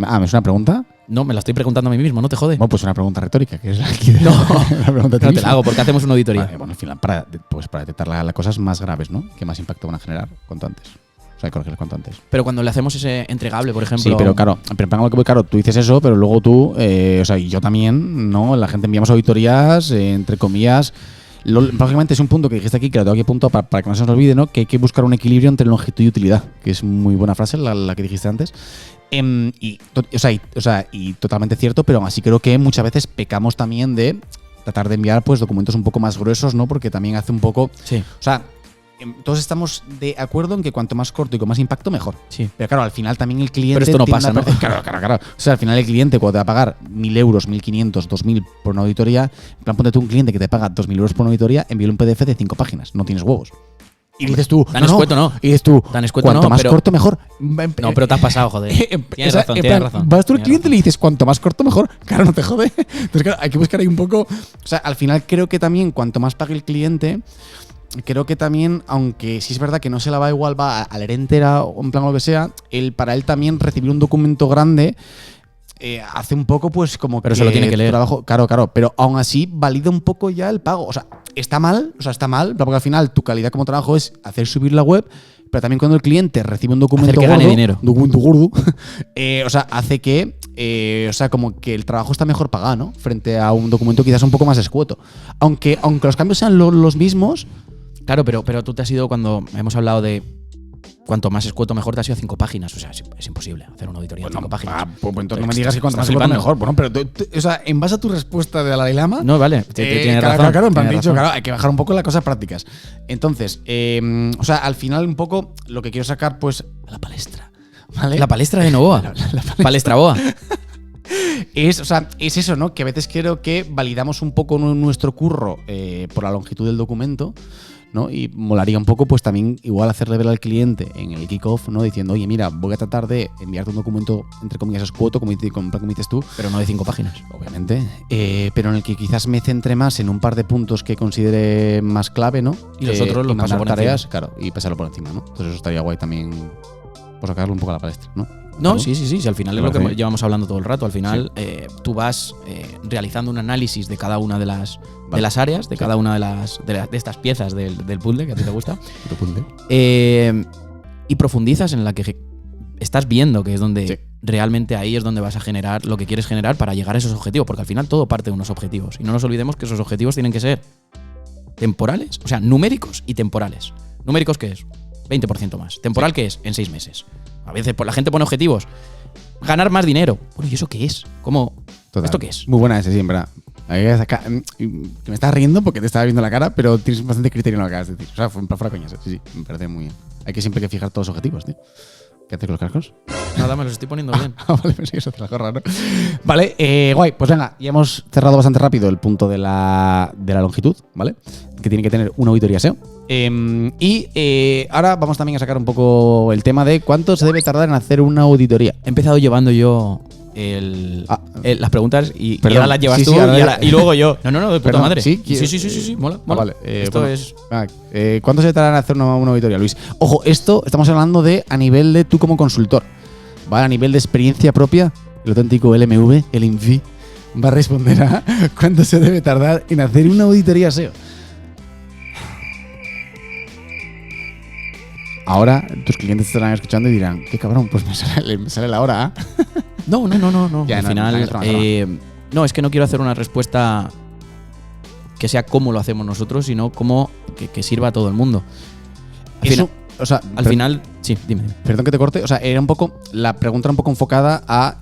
Speaker 2: Ah, ¿me es una pregunta?
Speaker 1: No, me la estoy preguntando a mí mismo, no te jode.
Speaker 2: Bueno, pues una pregunta retórica, que es la que
Speaker 1: No.
Speaker 2: la pregunta
Speaker 1: No te la hago, ¿por qué hacemos una auditoría?
Speaker 2: Vale, bueno, al final, para detectar las cosas más graves, ¿no? Que más impacto van a generar cuanto antes. O sea, corregirlas cuanto antes.
Speaker 1: Pero cuando le hacemos ese entregable, por ejemplo.
Speaker 2: Sí, pero claro, tú dices eso, pero luego tú, o sea, y yo también, ¿no? La gente enviamos auditorías, entre comillas. Lógicamente es un punto que dijiste aquí, que lo tengo aquí apuntado para que no se nos olvide, ¿no? Que hay que buscar un equilibrio entre longitud y utilidad, que es muy buena frase la que dijiste antes. Y totalmente cierto, pero aún así creo que muchas veces pecamos también de tratar de enviar pues documentos un poco más gruesos, ¿no? Porque también hace un poco.
Speaker 1: Sí.
Speaker 2: O sea, todos estamos de acuerdo en que cuanto más corto y con más impacto, mejor.
Speaker 1: Sí.
Speaker 2: Pero claro, al final también el cliente.
Speaker 1: Pero esto no
Speaker 2: tiene
Speaker 1: pasa,
Speaker 2: una
Speaker 1: ¿no?
Speaker 2: Claro. O sea, al final el cliente, cuando te va a pagar 1.000 euros, 1.500, 2.000 por una auditoría, en plan, ponte tú un cliente que te paga 2.000 euros por una auditoría, envíale un PDF de 5 páginas. No tienes huevos. Y dices tú.
Speaker 1: Tan escueto no.
Speaker 2: Y dices tú.
Speaker 1: Tan escueto
Speaker 2: cuanto
Speaker 1: no,
Speaker 2: más
Speaker 1: pero-
Speaker 2: corto, mejor.
Speaker 1: No, pero te has pasado, joder. Tienes
Speaker 2: O sea,
Speaker 1: razón,
Speaker 2: en
Speaker 1: tienes
Speaker 2: plan,
Speaker 1: razón.
Speaker 2: Vas tú al
Speaker 1: Tienes
Speaker 2: cliente y
Speaker 1: razón.
Speaker 2: le dices cuanto más corto, mejor. Claro, no te jode. Entonces, claro, hay que buscar ahí un poco. O sea, al final creo que también cuanto más pague el cliente. Creo que también, aunque sí es verdad que no se la va igual, va a leer entera o en plan lo que sea, para él también recibir un documento grande hace un poco pues como
Speaker 1: Pero
Speaker 2: que
Speaker 1: se lo tiene que leer.
Speaker 2: trabajo, claro, pero aún así valida un poco ya el pago. O sea, está mal, porque al final tu calidad como trabajo es hacer subir la web, pero también cuando el cliente recibe un documento
Speaker 1: Hacer que
Speaker 2: gordo,
Speaker 1: gane dinero.
Speaker 2: documento gordo, o sea, hace que o sea, como que el trabajo está mejor pagado, ¿no? Frente a un documento quizás un poco más escueto. Aunque los cambios sean los mismos.
Speaker 1: Claro, pero tú te has ido cuando hemos hablado de cuanto más escueto mejor, te has ido a 5 páginas. O sea, es imposible hacer una auditoría de 5 páginas.
Speaker 2: Pues entonces no me
Speaker 1: Estás-
Speaker 2: digas que cuanto más
Speaker 1: estás
Speaker 2: escueto
Speaker 1: flipando.
Speaker 2: mejor. Bueno, pero o sea, en base a tu respuesta de Dalai Lama.
Speaker 1: No, vale, tienes razón.
Speaker 2: Claro, en plan,
Speaker 1: tienes
Speaker 2: te he dicho,
Speaker 1: razón.
Speaker 2: claro, hay que bajar un poco las cosas prácticas. Entonces, o sea, al final un poco lo que quiero sacar, pues, a la palestra. ¿Vale?
Speaker 1: La palestra de Novoa. Palestra Boa.
Speaker 2: Es eso, ¿no? Que a veces creo que validamos un poco nuestro curro por la longitud del documento, ¿no? Y molaría un poco, pues también igual hacerle ver al cliente en el kickoff, ¿no? Diciendo, oye, mira, voy a tratar de enviarte un documento, entre comillas, escueto, como dices tú,
Speaker 1: Pero no de 5 páginas.
Speaker 2: obviamente, pero en el que quizás me centre más en un par de puntos que considere más clave, ¿no?
Speaker 1: Y los otros los paso
Speaker 2: mandar
Speaker 1: por
Speaker 2: tareas,
Speaker 1: encima.
Speaker 2: claro, y pasarlo por encima, ¿no? Entonces eso estaría guay también, pues sacarlo un poco a la palestra, ¿no?
Speaker 1: No,
Speaker 2: ¿Algo?
Speaker 1: sí, al final
Speaker 2: Me
Speaker 1: es lo que
Speaker 2: parece bien.
Speaker 1: llevamos hablando todo el rato. Al final tú vas realizando un análisis de cada una de las áreas, de cada una de estas piezas del puzzle que a ti te gusta. Y profundizas en la que estás viendo que es donde
Speaker 2: Sí.
Speaker 1: realmente ahí es donde vas a generar lo que quieres generar para llegar a esos objetivos, porque al final todo parte de unos objetivos. Y no nos olvidemos que esos objetivos tienen que ser temporales, o sea, numéricos y temporales. ¿Numéricos qué es? 20% más. ¿Temporal qué es? En 6 meses. A veces pues, la gente pone objetivos. Ganar más dinero. Bueno, ¿y eso qué es? ¿Cómo?
Speaker 2: Total.
Speaker 1: ¿Esto qué es?
Speaker 2: Muy buena ese, sí, en verdad. Que me estás riendo porque te estaba viendo la cara, pero tienes bastante criterio en lo que acabas de decir. O sea, fuera coñas. Sí, me parece muy bien. Hay que siempre fijar todos los objetivos, tío. ¿Qué haces con los cascos?
Speaker 1: Nada, me los estoy poniendo bien.
Speaker 2: Vale, pensé que eso te la gorra, ¿no? Vale, guay. Pues venga, ya hemos cerrado bastante rápido el punto de la longitud, ¿vale? Que tiene que tener una auditoría SEO. Ahora vamos también a sacar un poco el tema de cuánto se debe tardar en hacer una auditoría.
Speaker 1: He empezado llevando yo las preguntas y
Speaker 2: Perdón.
Speaker 1: ahora las llevas
Speaker 2: Sí,
Speaker 1: tú
Speaker 2: sí, ahora
Speaker 1: y luego yo. No, de puta
Speaker 2: Perdón,
Speaker 1: madre.
Speaker 2: ¿sí?
Speaker 1: Sí, mola.
Speaker 2: Vale,
Speaker 1: Esto
Speaker 2: bueno.
Speaker 1: es.
Speaker 2: ¿Cuánto se tardará en hacer una auditoría, Luis? Ojo, esto estamos hablando de a nivel de tú como consultor, ¿vale? A nivel de experiencia propia, el auténtico LMV, el INFI, va a responder a cuánto se debe tardar en hacer una auditoría SEO. Ahora tus clientes te estarán escuchando y dirán, qué cabrón, pues me sale la hora, ¿eh?
Speaker 1: No.
Speaker 2: Ya,
Speaker 1: Al
Speaker 2: no,
Speaker 1: final.
Speaker 2: es broma.
Speaker 1: No, es que no quiero hacer una respuesta que sea como lo hacemos nosotros, sino como que sirva a todo el mundo. Al final. Sí, dime.
Speaker 2: Perdón que te corte, o sea, era un poco, la pregunta era un poco enfocada a,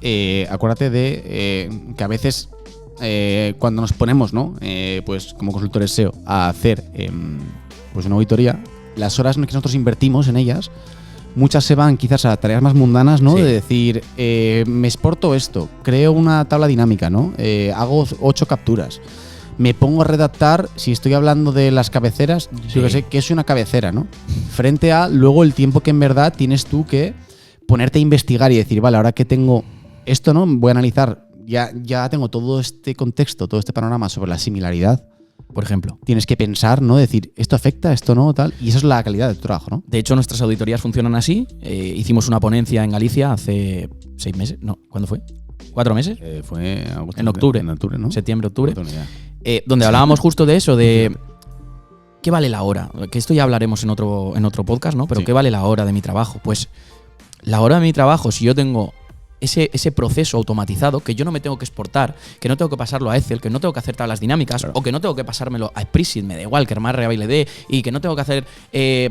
Speaker 2: acuérdate de que a veces cuando nos ponemos, ¿no? Pues como consultores SEO a hacer pues una auditoría, las horas que nosotros invertimos en ellas, muchas se van quizás a tareas más mundanas, ¿no?
Speaker 1: Sí.
Speaker 2: De decir, me exporto esto, creo una tabla dinámica, ¿no? Hago 8 capturas. Me pongo a redactar, si estoy hablando de las cabeceras,
Speaker 1: Sí.
Speaker 2: yo que sé, ¿qué es una cabecera, no? Frente a luego el tiempo que en verdad tienes tú que ponerte a investigar y decir, vale, ahora que tengo esto, ¿no? Voy a analizar ya tengo todo este contexto, todo este panorama sobre la similaridad,
Speaker 1: Por ejemplo.
Speaker 2: tienes que pensar, ¿no? Decir, esto afecta, esto no, tal. Y esa es la calidad de tu trabajo, ¿no?
Speaker 1: De hecho, nuestras auditorías funcionan así. Hicimos una ponencia en Galicia hace 6 meses. No, ¿cuándo fue? ¿4 meses?
Speaker 2: Fue
Speaker 1: En octubre.
Speaker 2: En octubre, ¿no?
Speaker 1: Septiembre, octubre.
Speaker 2: No tengo ni idea.
Speaker 1: Donde hablábamos justo de eso, de ¿qué vale la hora? Que esto ya hablaremos en otro podcast, ¿no? Pero
Speaker 2: Sí.
Speaker 1: ¿qué vale la hora de mi trabajo? Pues la hora de mi trabajo, si yo tengo ese proceso automatizado, que yo no me tengo que exportar, que no tengo que pasarlo a Excel, que no tengo que hacer tablas dinámicas,
Speaker 2: Claro.
Speaker 1: o que no tengo que pasármelo a Spreadsheet, me da igual, que Hermás Rebaile de, y que no tengo que hacer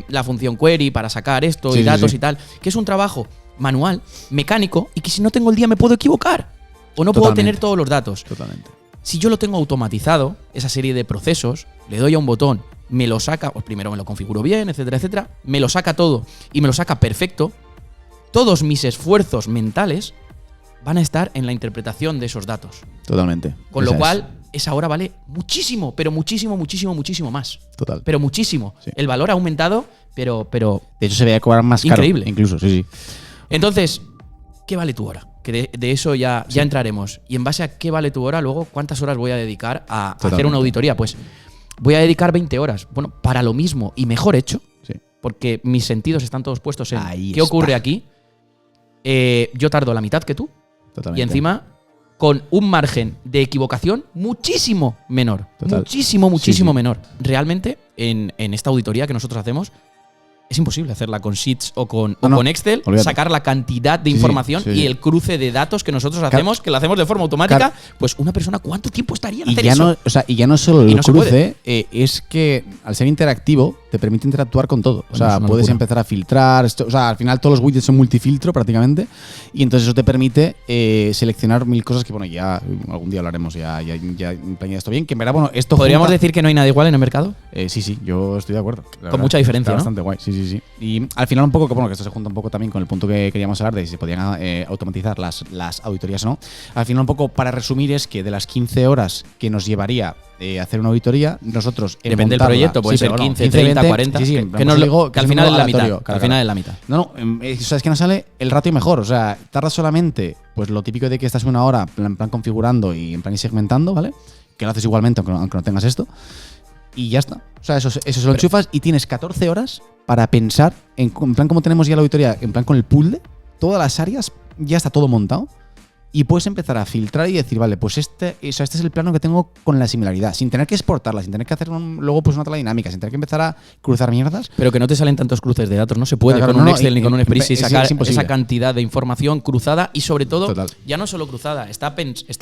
Speaker 1: la función query para sacar esto
Speaker 2: Sí,
Speaker 1: y
Speaker 2: sí,
Speaker 1: datos
Speaker 2: sí.
Speaker 1: y tal, que es un trabajo manual, mecánico, y que si no tengo el día me puedo equivocar, o no puedo
Speaker 2: Totalmente.
Speaker 1: tener todos los datos.
Speaker 2: Totalmente.
Speaker 1: Si yo lo tengo automatizado, esa serie de procesos, le doy a un botón, me lo saca, pues primero me lo configuro bien, etcétera, etcétera, me lo saca todo y me lo saca perfecto, todos mis esfuerzos mentales van a estar en la interpretación de esos datos.
Speaker 2: Totalmente.
Speaker 1: Con
Speaker 2: Esa
Speaker 1: lo
Speaker 2: es.
Speaker 1: cual, esa hora vale muchísimo, pero muchísimo, muchísimo, muchísimo más.
Speaker 2: Total.
Speaker 1: Pero muchísimo.
Speaker 2: Sí.
Speaker 1: El valor ha aumentado, pero
Speaker 2: De hecho, se veía cobrar más caro.
Speaker 1: Increíble.
Speaker 2: Incluso, sí.
Speaker 1: Entonces, ¿qué vale tu hora? Que de eso ya entraremos. Y en base a qué vale tu hora, luego, ¿cuántas horas voy a dedicar a hacer
Speaker 2: Totalmente.
Speaker 1: una auditoría? Pues voy a dedicar 20 horas. Bueno, para lo mismo y mejor hecho,
Speaker 2: Sí.
Speaker 1: porque mis sentidos están todos puestos en
Speaker 2: Ahí
Speaker 1: qué
Speaker 2: está.
Speaker 1: ocurre aquí. Yo tardo la mitad que tú.
Speaker 2: Totalmente.
Speaker 1: Y encima, con un margen de equivocación muchísimo menor.
Speaker 2: Total.
Speaker 1: Muchísimo, muchísimo
Speaker 2: Sí, sí.
Speaker 1: menor. Realmente, en esta auditoría que nosotros hacemos, es imposible hacerla con Sheets o con Excel,
Speaker 2: olvídate.
Speaker 1: sacar la cantidad de
Speaker 2: Sí, sí,
Speaker 1: información
Speaker 2: sí,
Speaker 1: y
Speaker 2: sí.
Speaker 1: el cruce de datos que nosotros hacemos, que lo hacemos de forma automática.
Speaker 2: Claro.
Speaker 1: Pues una persona, ¿cuánto tiempo estaría en
Speaker 2: Y
Speaker 1: hacer
Speaker 2: ya,
Speaker 1: eso?
Speaker 2: no, o sea, y ya no solo
Speaker 1: Y
Speaker 2: el
Speaker 1: no se
Speaker 2: cruce, es que al ser interactivo te permite interactuar con todo. O
Speaker 1: Bueno,
Speaker 2: sea,
Speaker 1: es una
Speaker 2: puedes
Speaker 1: locura.
Speaker 2: empezar a filtrar. O sea, al final todos los widgets son multifiltro prácticamente. Y entonces eso te permite seleccionar 1000 cosas que, bueno, ya algún día hablaremos, ya planeé esto bien. Que en verdad, bueno, esto
Speaker 1: ¿Podríamos
Speaker 2: junta-
Speaker 1: decir que no hay nada igual en el mercado?
Speaker 2: sí, yo estoy de acuerdo. La
Speaker 1: Con
Speaker 2: verdad,
Speaker 1: mucha diferencia,
Speaker 2: está
Speaker 1: ¿no?
Speaker 2: bastante guay, sí. Y al final un poco, que bueno, que esto se junta un poco también con el punto que queríamos hablar de si se podían automatizar las auditorías o no. Al final un poco para resumir es que de las 15 horas que nos llevaría hacer una auditoría, nosotros en
Speaker 1: Depende del
Speaker 2: montarla-
Speaker 1: proyecto, puede
Speaker 2: sí,
Speaker 1: ser
Speaker 2: pero bueno,
Speaker 1: 15, 30,
Speaker 2: 20,
Speaker 1: 40.
Speaker 2: Sí,
Speaker 1: que nos lo- que al final es la mitad. Al final es la mitad.
Speaker 2: No, o sea, es que nos sale el ratio mejor. O sea, tarda solamente, pues lo típico de que estás una hora en plan configurando y en plan y segmentando, ¿vale? Que lo haces igualmente aunque no tengas esto. Y ya está. O sea, eso se lo enchufas y tienes 14 horas para pensar en plan como tenemos ya la auditoría, en plan con el puzzle, todas las áreas, ya está todo montado. Y puedes empezar a filtrar y decir, vale, pues este es el plano que tengo con la similaridad, sin tener que exportarla, sin tener que hacer luego pues una tabla dinámica, sin tener que empezar a cruzar mierdas.
Speaker 1: Pero que no te salen tantos cruces de datos. No se puede
Speaker 2: Claro,
Speaker 1: con un
Speaker 2: no,
Speaker 1: Excel ni con un spreadsheet
Speaker 2: es
Speaker 1: sacar
Speaker 2: imposible.
Speaker 1: esa cantidad de información cruzada y sobre todo,
Speaker 2: Total.
Speaker 1: ya no solo cruzada, está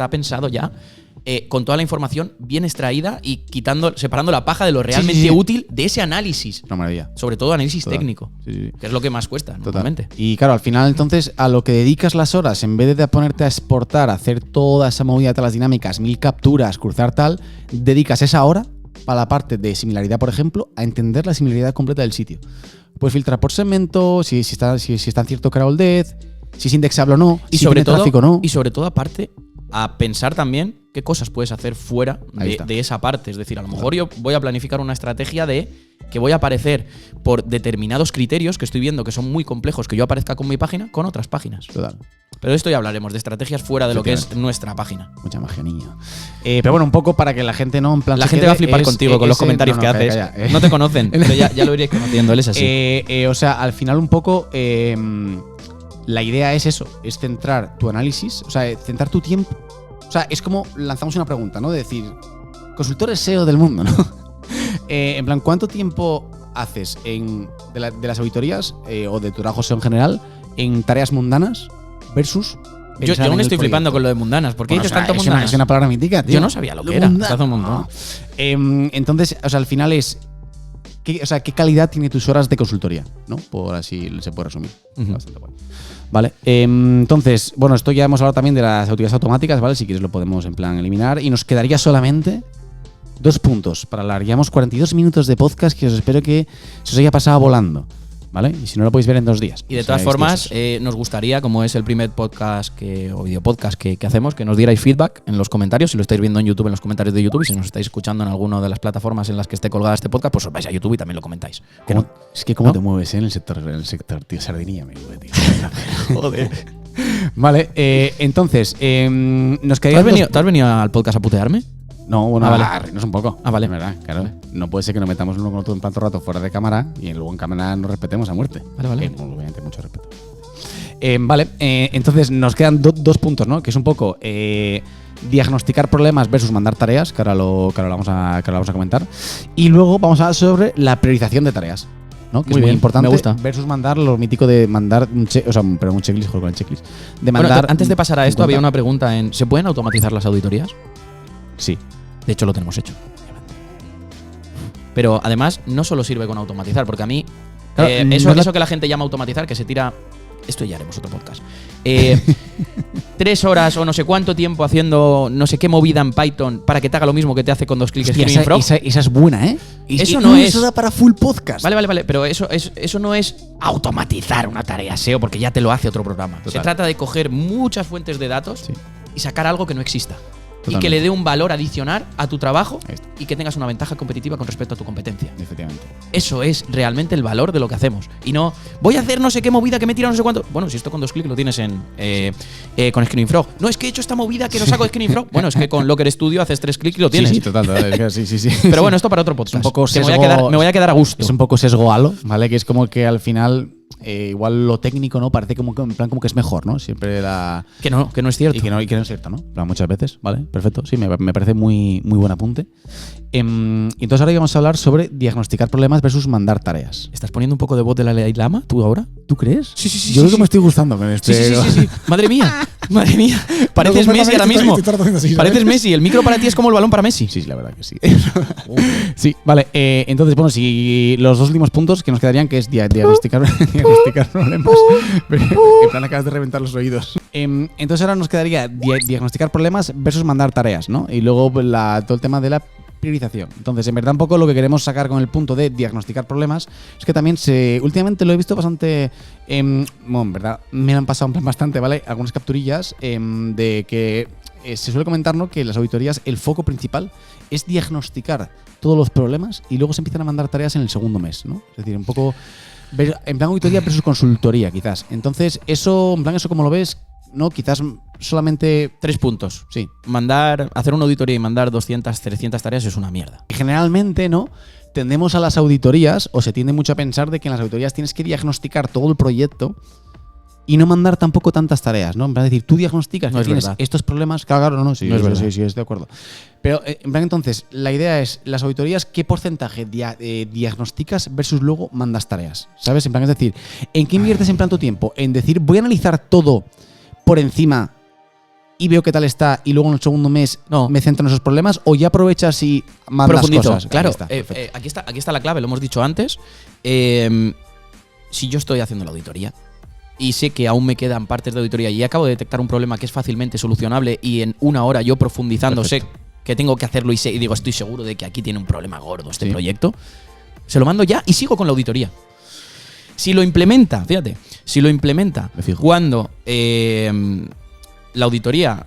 Speaker 1: pensado ya con toda la información bien extraída y separando la paja de lo realmente
Speaker 2: sí.
Speaker 1: útil de ese análisis.
Speaker 2: Una maravilla.
Speaker 1: Sobre todo análisis
Speaker 2: Total.
Speaker 1: técnico,
Speaker 2: Sí.
Speaker 1: que es lo que más cuesta
Speaker 2: Total.
Speaker 1: normalmente.
Speaker 2: Y claro, al final entonces a lo que dedicas las horas, en vez de ponerte a exportar, a hacer toda esa movida de las dinámicas, 1000 capturas, cruzar tal, dedicas esa hora para la parte de similaridad, por ejemplo, a entender la similaridad completa del sitio. Puedes filtrar por segmento, si está en cierto Crawl Death, si es indexable o no,
Speaker 1: Y
Speaker 2: si
Speaker 1: sobre
Speaker 2: tiene tráfico o no.
Speaker 1: y sobre todo, aparte, a pensar también qué cosas puedes hacer fuera
Speaker 2: Ahí está.
Speaker 1: de esa parte. Es decir, a lo mejor yo voy a planificar una estrategia de que voy a aparecer por determinados criterios que estoy viendo que son muy complejos, que yo aparezca con mi página, con otras páginas.
Speaker 2: Total.
Speaker 1: Pero de esto ya hablaremos, de estrategias fuera de lo que es
Speaker 2: Efectivamente.
Speaker 1: nuestra página.
Speaker 2: Mucha magia, niño. Pero bueno, un poco para que la gente no en plan
Speaker 1: La
Speaker 2: se
Speaker 1: gente
Speaker 2: quede
Speaker 1: va a flipar
Speaker 2: es-
Speaker 1: contigo con los
Speaker 2: ese-
Speaker 1: comentarios
Speaker 2: no,
Speaker 1: que haces.
Speaker 2: calla, calla.
Speaker 1: No te conocen, pero ya lo iréis conociendo, él es así.
Speaker 2: O sea, al final un poco la idea es eso, es centrar tu análisis, o sea, centrar tu tiempo. O sea, es como lanzamos una pregunta, ¿no? De decir, consultores SEO del mundo, ¿no? En plan, ¿cuánto tiempo haces de las auditorías o de tu trabajo SEO en general en tareas mundanas versus
Speaker 1: Yo
Speaker 2: pensar en
Speaker 1: aún
Speaker 2: el
Speaker 1: estoy flipando
Speaker 2: proyecto?
Speaker 1: con lo de mundanas. ¿Por qué
Speaker 2: Bueno,
Speaker 1: dices
Speaker 2: o sea,
Speaker 1: tanto
Speaker 2: es una-
Speaker 1: mundanas?
Speaker 2: Es una palabra mítica, tío.
Speaker 1: Yo no sabía lo que era.
Speaker 2: Mundana.
Speaker 1: Hace un montón.
Speaker 2: Entonces, o sea, al final es ¿qué calidad tiene tus horas de consultoría? ¿No? Por así se puede resumir.
Speaker 1: Ujú.
Speaker 2: Bastante guay. Vale. Entonces, bueno, esto ya hemos hablado también de las auditorías automáticas, ¿vale? Si quieres lo podemos en plan eliminar. Y nos quedaría solamente 2 puntos para hablar. Llevamos 42 minutos de podcast que os espero que se os haya pasado volando. ¿Vale? Y si no lo podéis ver en 2 días.
Speaker 1: Y de
Speaker 2: O sea,
Speaker 1: todas formas,
Speaker 2: tiesos.
Speaker 1: nos gustaría, como es el primer podcast o videopodcast que hacemos, que nos dierais feedback en los comentarios. Si lo estáis viendo en YouTube, en los comentarios de YouTube, y si nos estáis escuchando en alguna de las plataformas en las que esté colgada este podcast, pues os vais a YouTube y también lo comentáis.
Speaker 2: Es que cómo
Speaker 1: ¿no?
Speaker 2: te mueves en el sector, tío, sardinilla, me tío. Joder. Vale, entonces, nos
Speaker 1: ¿Te
Speaker 2: quedarían
Speaker 1: has venido al podcast a putearme?
Speaker 2: No, bueno,
Speaker 1: vale.
Speaker 2: a reírnos un poco.
Speaker 1: Vale.
Speaker 2: Es verdad, claro. No puede ser que nos metamos uno con otro en tanto rato fuera de cámara y luego en cámara nos respetemos a muerte.
Speaker 1: Vale.
Speaker 2: Obviamente, mucho respeto. Entonces nos quedan dos puntos, ¿no? Que es un poco diagnosticar problemas versus mandar tareas, que ahora lo vamos a comentar. Y luego vamos a hablar sobre la priorización de tareas, ¿no? Que
Speaker 1: Muy
Speaker 2: es muy
Speaker 1: bien,
Speaker 2: importante.
Speaker 1: me gusta.
Speaker 2: Versus mandar lo mítico de mandar un checklist, joder, con el checklist. De
Speaker 1: Bueno,
Speaker 2: mandar.
Speaker 1: antes de pasar a esto,
Speaker 2: 50.
Speaker 1: había una pregunta en ¿se pueden automatizar las auditorías?
Speaker 2: Sí.
Speaker 1: De hecho, lo tenemos hecho. Pero además, no solo sirve con automatizar, porque a mí,
Speaker 2: Claro,
Speaker 1: eso que la gente llama automatizar, que se tira. Esto ya haremos otro podcast. 3 horas o no sé cuánto tiempo haciendo no sé qué movida en Python para que te haga lo mismo que te hace con 2 clics
Speaker 2: Hostia,
Speaker 1: Screaming Frog.
Speaker 2: esa es buena, ¿eh?
Speaker 1: Eso no es.
Speaker 2: Eso da para full podcast.
Speaker 1: Vale, pero eso no es automatizar una tarea SEO porque ya te lo hace otro programa.
Speaker 2: Total.
Speaker 1: Se trata de coger muchas fuentes de datos
Speaker 2: Sí.
Speaker 1: y sacar algo que no exista. Y
Speaker 2: Totalmente.
Speaker 1: que le dé un valor adicional a tu trabajo
Speaker 2: Ahí está.
Speaker 1: y que tengas una ventaja competitiva con respecto a tu competencia.
Speaker 2: Efectivamente.
Speaker 1: Eso es realmente el valor de lo que hacemos. Y no, voy a hacer no sé qué movida que me tira no sé cuánto. Bueno, si esto con 2 clics lo tienes con Screaming Frog. No, es que he hecho esta movida que lo saco de Screaming Frog. Bueno, es que con Locker Studio haces 3 clics y lo tienes.
Speaker 2: Sí, total. Sí.
Speaker 1: Pero bueno, esto para otro podcast.
Speaker 2: un poco
Speaker 1: Que
Speaker 2: sesgo-
Speaker 1: me voy a quedar a gusto.
Speaker 2: Es un poco sesgo halo, ¿vale? Que es como que al final, igual lo técnico, ¿no? Parece como que, en plan como que es mejor, ¿no? Siempre la.
Speaker 1: Que no es cierto.
Speaker 2: Y que no es cierto, ¿no? En plan, muchas veces, ¿vale? Perfecto. Sí, me parece muy, muy buen apunte. Y entonces ahora vamos a hablar sobre diagnosticar problemas versus mandar tareas.
Speaker 1: ¿Estás poniendo un poco de voz de la Dalai Lama tú ahora?
Speaker 2: ¿Tú crees?
Speaker 1: Sí.
Speaker 2: Yo creo que me estoy gustando con este.
Speaker 1: Sí. Madre mía. Pareces Messi ahora mismo. Pareces Messi. El micro para ti es como el balón para Messi.
Speaker 2: Sí, la verdad que sí. Sí, vale. Entonces, bueno, si los 2 últimos puntos que nos quedarían, que es diagnosticar problemas. En plan, acabas de reventar los oídos. Entonces, ahora nos quedaría diagnosticar problemas versus mandar tareas, ¿no? Y luego todo el tema de la priorización. Entonces, en verdad, un poco lo que queremos sacar con el punto de diagnosticar problemas es que también últimamente lo he visto bastante. Bueno, en verdad, me lo han pasado en plan bastante, ¿vale? Algunas capturillas de que se suele comentar, ¿no? Que en las auditorías el foco principal es diagnosticar todos los problemas y luego se empiezan a mandar tareas en el segundo mes, ¿no? Es decir, un poco en plan auditoría versus consultoría, quizás. Entonces, eso, en plan, eso como lo ves, ¿no? Quizás solamente
Speaker 1: 3 puntos.
Speaker 2: sí.
Speaker 1: Hacer una auditoría y mandar 200, 300 tareas es una mierda.
Speaker 2: Generalmente, ¿no? Tendemos a las auditorías, o se tiende mucho a pensar de que en las auditorías tienes que diagnosticar todo el proyecto y no mandar tampoco tantas tareas, ¿no? En plan, decir, tú diagnosticas
Speaker 1: No
Speaker 2: que
Speaker 1: es
Speaker 2: tienes
Speaker 1: verdad.
Speaker 2: estos problemas. Claro, no, sí,
Speaker 1: No es verdad.
Speaker 2: sí, estoy de acuerdo. Pero, en plan, entonces, la idea es, las auditorías, ¿qué porcentaje diagnosticas versus luego mandas tareas? ¿Sabes? En plan, es decir, ¿en qué inviertes en plan tu tiempo? En decir, voy a analizar todo por encima y veo qué tal está y luego en el segundo mes
Speaker 1: No.
Speaker 2: me centro en esos problemas, o ya aprovechas y mandas
Speaker 1: Profundizo.
Speaker 2: cosas.
Speaker 1: Claro,
Speaker 2: Ahí está, perfecto.
Speaker 1: aquí está la clave, lo hemos dicho antes. Si yo estoy haciendo la auditoría y sé que aún me quedan partes de auditoría y acabo de detectar un problema que es fácilmente solucionable y en una hora yo profundizando sé que tengo que hacerlo y digo, estoy seguro de que aquí tiene un problema gordo este
Speaker 2: Sí.
Speaker 1: proyecto, se lo mando ya y sigo con la auditoría. Si lo implementa, fíjate,
Speaker 2: Me fijo.
Speaker 1: cuando la auditoría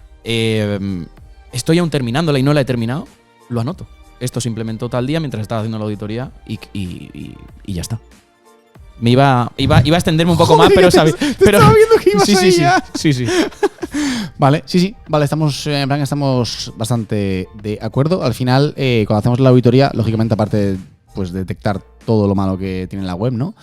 Speaker 1: estoy aún terminándola y no la he terminado, lo anoto. Esto se implementó tal día mientras estaba haciendo la auditoría y ya está. Me iba a extenderme un poco más, pero sabes. Pero
Speaker 2: estaba viendo que ibas ahí ya.
Speaker 1: Sí.
Speaker 2: Vale, sí. Vale, estamos bastante de acuerdo. Al final, cuando hacemos la auditoría, lógicamente, aparte de pues, detectar todo lo malo que tiene la web, ¿no?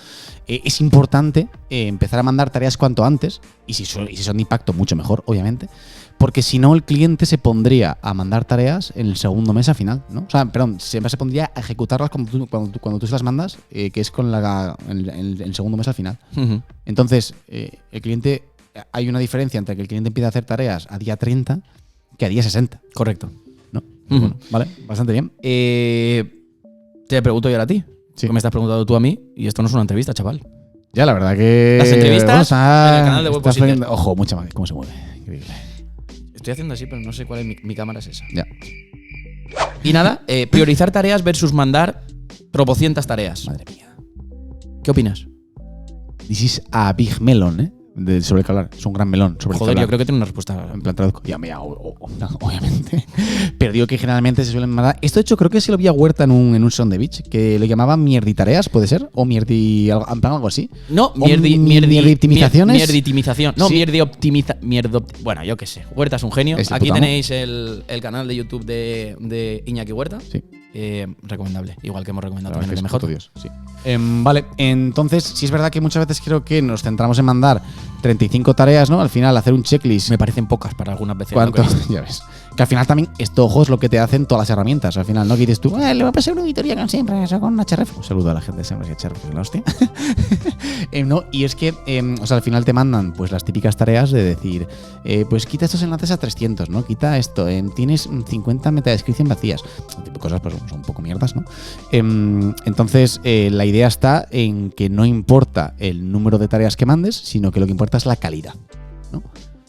Speaker 2: Es importante empezar a mandar tareas cuanto antes. Y si son de impacto, mucho mejor, obviamente. Porque si no, el cliente se pondría a mandar tareas en el segundo mes al final, ¿no? O sea, perdón, se pondría a ejecutarlas cuando tú se las mandas, que es con el segundo mes al final.
Speaker 1: Ujú.
Speaker 2: Entonces, el cliente, hay una diferencia entre que el cliente empieza a hacer tareas a día 30 que a día 60,
Speaker 1: Correcto.
Speaker 2: ¿no?
Speaker 1: Ujú.
Speaker 2: Bueno, vale, bastante bien.
Speaker 1: Te pregunto yo ahora a ti.
Speaker 2: Sí.
Speaker 1: Que me estás preguntando tú a mí y esto no es una entrevista, chaval.
Speaker 2: Ya, la verdad que...
Speaker 1: Las entrevistas
Speaker 2: bueno,
Speaker 1: en el canal de Web
Speaker 2: estás
Speaker 1: Positive.
Speaker 2: poniendo- Ojo, mucha madre, cómo se mueve. Increíble.
Speaker 1: Estoy haciendo así, pero no sé cuál es mi cámara es esa.
Speaker 2: Ya.
Speaker 1: Y nada, priorizar tareas versus mandar tropocientas tareas.
Speaker 2: Madre mía.
Speaker 1: ¿Qué opinas?
Speaker 2: This is a big melon, ¿eh? sobre el que hablar. Es un gran melón sobre
Speaker 1: Joder,
Speaker 2: el que
Speaker 1: yo
Speaker 2: hablar.
Speaker 1: creo que tiene una respuesta.
Speaker 2: En plan traduzco. Ya, obviamente. Pero digo que generalmente se suelen mandar. Esto, de hecho, creo que se lo vi a Huerta en un Son de Beach, que lo llamaba mierditareas, ¿puede ser? O en plan algo así.
Speaker 1: No,
Speaker 2: O mierditimizaciones.
Speaker 1: Mierditimización. No,
Speaker 2: Sí.
Speaker 1: Bueno, yo qué sé. Huerta es un genio.
Speaker 2: Es el
Speaker 1: Aquí
Speaker 2: puto amo.
Speaker 1: tenéis el canal de YouTube de Iñaki Huerta.
Speaker 2: Sí.
Speaker 1: Recomendable. Igual que hemos recomendado
Speaker 2: La verdad
Speaker 1: también el
Speaker 2: que
Speaker 1: de
Speaker 2: es
Speaker 1: MJ.
Speaker 2: puto Dios, sí. Vale, entonces, sí es verdad que muchas veces creo que nos centramos en mandar 35 tareas, ¿no? Al final, hacer un checklist.
Speaker 1: Me parecen pocas para algunas veces.
Speaker 2: ¿Cuánto?
Speaker 1: lo que he visto.
Speaker 2: Ya ves. Que al final también esto, ojo, es lo que te hacen todas las herramientas. Al final, ¿no? Que dices tú, le voy a pasar una auditoría con siempre, eso con HRF. Un saludo a la gente de siempre, HRF, es la hostia. No, y es que, o sea, al final te mandan pues las típicas tareas de decir, pues quita estos enlaces a 300, ¿no? Quita esto, tienes 50 metadescripción vacías. Este tipo de cosas pues son un poco mierdas, ¿no? Entonces, la idea está en que no importa el número de tareas que mandes, sino que lo que importa es la calidad, ¿no?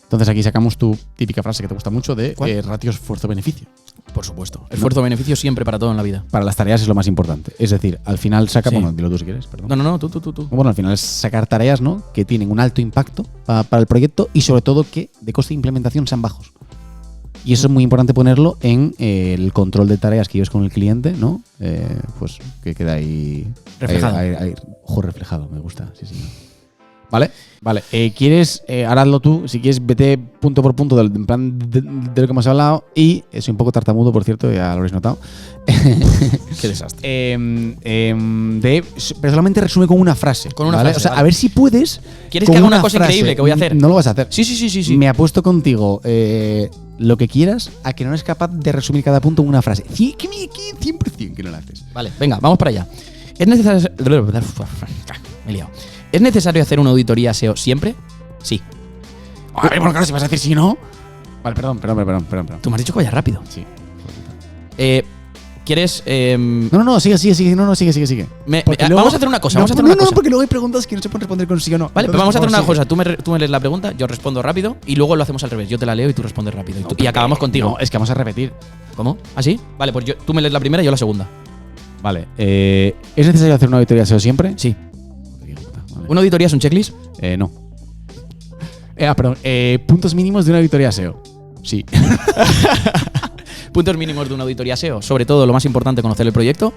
Speaker 2: Entonces aquí sacamos tu típica frase que te gusta mucho de ratio esfuerzo-beneficio.
Speaker 1: Por supuesto. Esfuerzo-beneficio siempre para todo en la vida.
Speaker 2: Para las tareas es lo más importante. Es decir, al final saca...
Speaker 1: Sí.
Speaker 2: Bueno, dilo tú si quieres, perdón.
Speaker 1: No, tú.
Speaker 2: Bueno, al final es sacar tareas, ¿no? Que tienen un alto impacto para el proyecto y sobre todo que de coste de implementación sean bajos. Y eso es muy importante ponerlo en el control de tareas que lleves con el cliente, ¿no? Pues que queda ahí...
Speaker 1: Reflejado.
Speaker 2: Ojo, reflejado, me gusta, sí. Vale. ¿Quieres, ahora hazlo tú, si quieres, vete punto por punto en plan de lo que hemos hablado y soy un poco tartamudo, por cierto, ya lo habréis notado.
Speaker 1: Qué desastre.
Speaker 2: Pero solamente resume con una frase.
Speaker 1: Con una
Speaker 2: ¿vale?
Speaker 1: frase,
Speaker 2: O sea,
Speaker 1: vale.
Speaker 2: a ver si puedes.
Speaker 1: ¿Quieres
Speaker 2: con
Speaker 1: que haga una cosa increíble que voy a hacer?
Speaker 2: No lo vas a hacer.
Speaker 1: Sí.
Speaker 2: Me apuesto contigo lo que quieras a que no eres capaz de resumir cada punto en una frase. 100% que no lo haces.
Speaker 1: Vale, venga, vamos para allá. ¿Es necesario. Me he liado. ¿Es necesario hacer una auditoría SEO siempre? Sí.
Speaker 2: A ver, bueno, claro, si vas a decir sí no. Vale, perdón.
Speaker 1: Tú me has dicho que vaya rápido.
Speaker 2: Sí.
Speaker 1: ¿Quieres.?
Speaker 2: No, sigue. Sigue. Porque luego-
Speaker 1: Vamos a hacer una cosa.
Speaker 2: No,
Speaker 1: Vamos a hacer una cosa.
Speaker 2: porque luego hay preguntas que no se pueden responder con sí o no.
Speaker 1: Vale,
Speaker 2: Entonces,
Speaker 1: pero vamos a hacer
Speaker 2: por
Speaker 1: una
Speaker 2: favor,
Speaker 1: cosa. Tú me lees la pregunta, yo respondo rápido y luego lo hacemos al revés. Yo te la leo y tú respondes rápido. Y acabamos contigo.
Speaker 2: No, es que vamos a repetir.
Speaker 1: ¿Cómo? ¿Ah, sí? Vale, pues tú me lees la primera y yo la segunda.
Speaker 2: Vale. ¿Es necesario hacer una auditoría SEO siempre?
Speaker 1: Sí.
Speaker 2: Vale.
Speaker 1: ¿Una auditoría es un checklist?
Speaker 2: No. Perdón. Puntos mínimos de una auditoría SEO. Sí.
Speaker 1: Puntos mínimos de una auditoría SEO. Sobre todo, lo más importante, conocer el proyecto.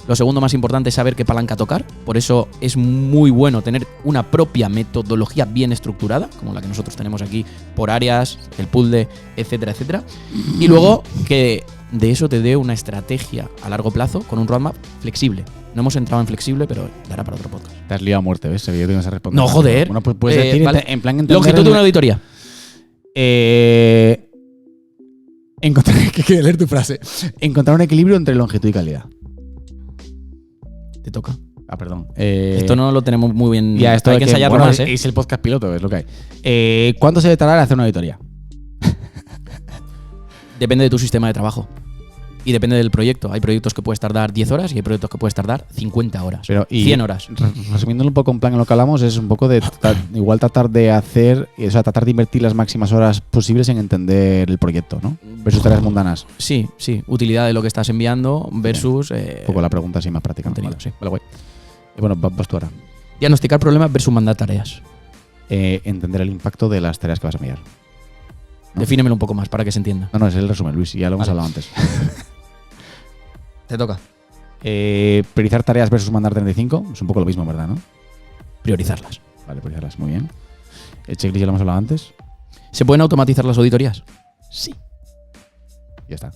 Speaker 1: Lo segundo más importante es saber qué palanca tocar. Por eso es muy bueno tener una propia metodología bien estructurada, como la que nosotros tenemos aquí, por áreas, el pool de, etcétera. Y luego que de eso te dé una estrategia a largo plazo con un roadmap flexible. No hemos entrado en flexible, pero dará para otro podcast.
Speaker 2: Te has liado a muerte, ¿ves? Sabía que te ibas a responder.
Speaker 1: No, joder.
Speaker 2: Bueno, pues puedes decir
Speaker 1: vale.
Speaker 2: en plan entender
Speaker 1: Longitud de una auditoría.
Speaker 2: Encontrar, que quiero leer tu frase. Encontrar un equilibrio entre longitud y calidad.
Speaker 1: Te toca.
Speaker 2: Perdón.
Speaker 1: Esto no lo tenemos muy bien.
Speaker 2: Ya, esto
Speaker 1: hay que ensayarlo
Speaker 2: bueno,
Speaker 1: más, ¿eh?
Speaker 2: Es el podcast piloto, es lo que hay. ¿Cuánto se debe tardar en hacer una auditoría?
Speaker 1: Depende de tu sistema de trabajo. Y depende del proyecto. Hay proyectos que puedes tardar 10 horas y hay proyectos que puedes tardar 50 horas.
Speaker 2: Pero,
Speaker 1: 100 horas.
Speaker 2: Resumiéndolo un poco en plan en lo que hablamos, es un poco de igual tratar de hacer, o sea, tratar de invertir las máximas horas posibles en entender el proyecto, ¿no? Versus tareas mundanas.
Speaker 1: Sí. Utilidad de lo que estás enviando versus.
Speaker 2: Un poco la pregunta así más práctica.
Speaker 1: contenido,
Speaker 2: Vale,
Speaker 1: sí.
Speaker 2: Vale, guay. Bueno, vas tú ahora.
Speaker 1: Diagnosticar problemas versus mandar tareas.
Speaker 2: Entender el impacto de las tareas que vas a enviar. ¿No?
Speaker 1: Defínemelo un poco más para que se entienda.
Speaker 2: No, es el resumen, Luis, ya lo hemos
Speaker 1: Vale.
Speaker 2: hablado antes.
Speaker 1: Te toca.
Speaker 2: Priorizar tareas versus mandar 35 es un poco lo mismo, ¿verdad? ¿No?
Speaker 1: Priorizarlas.
Speaker 2: Vale, priorizarlas, muy bien. El checklist ya lo hemos hablado antes.
Speaker 1: ¿Se pueden automatizar las auditorías? Sí.
Speaker 2: Ya está.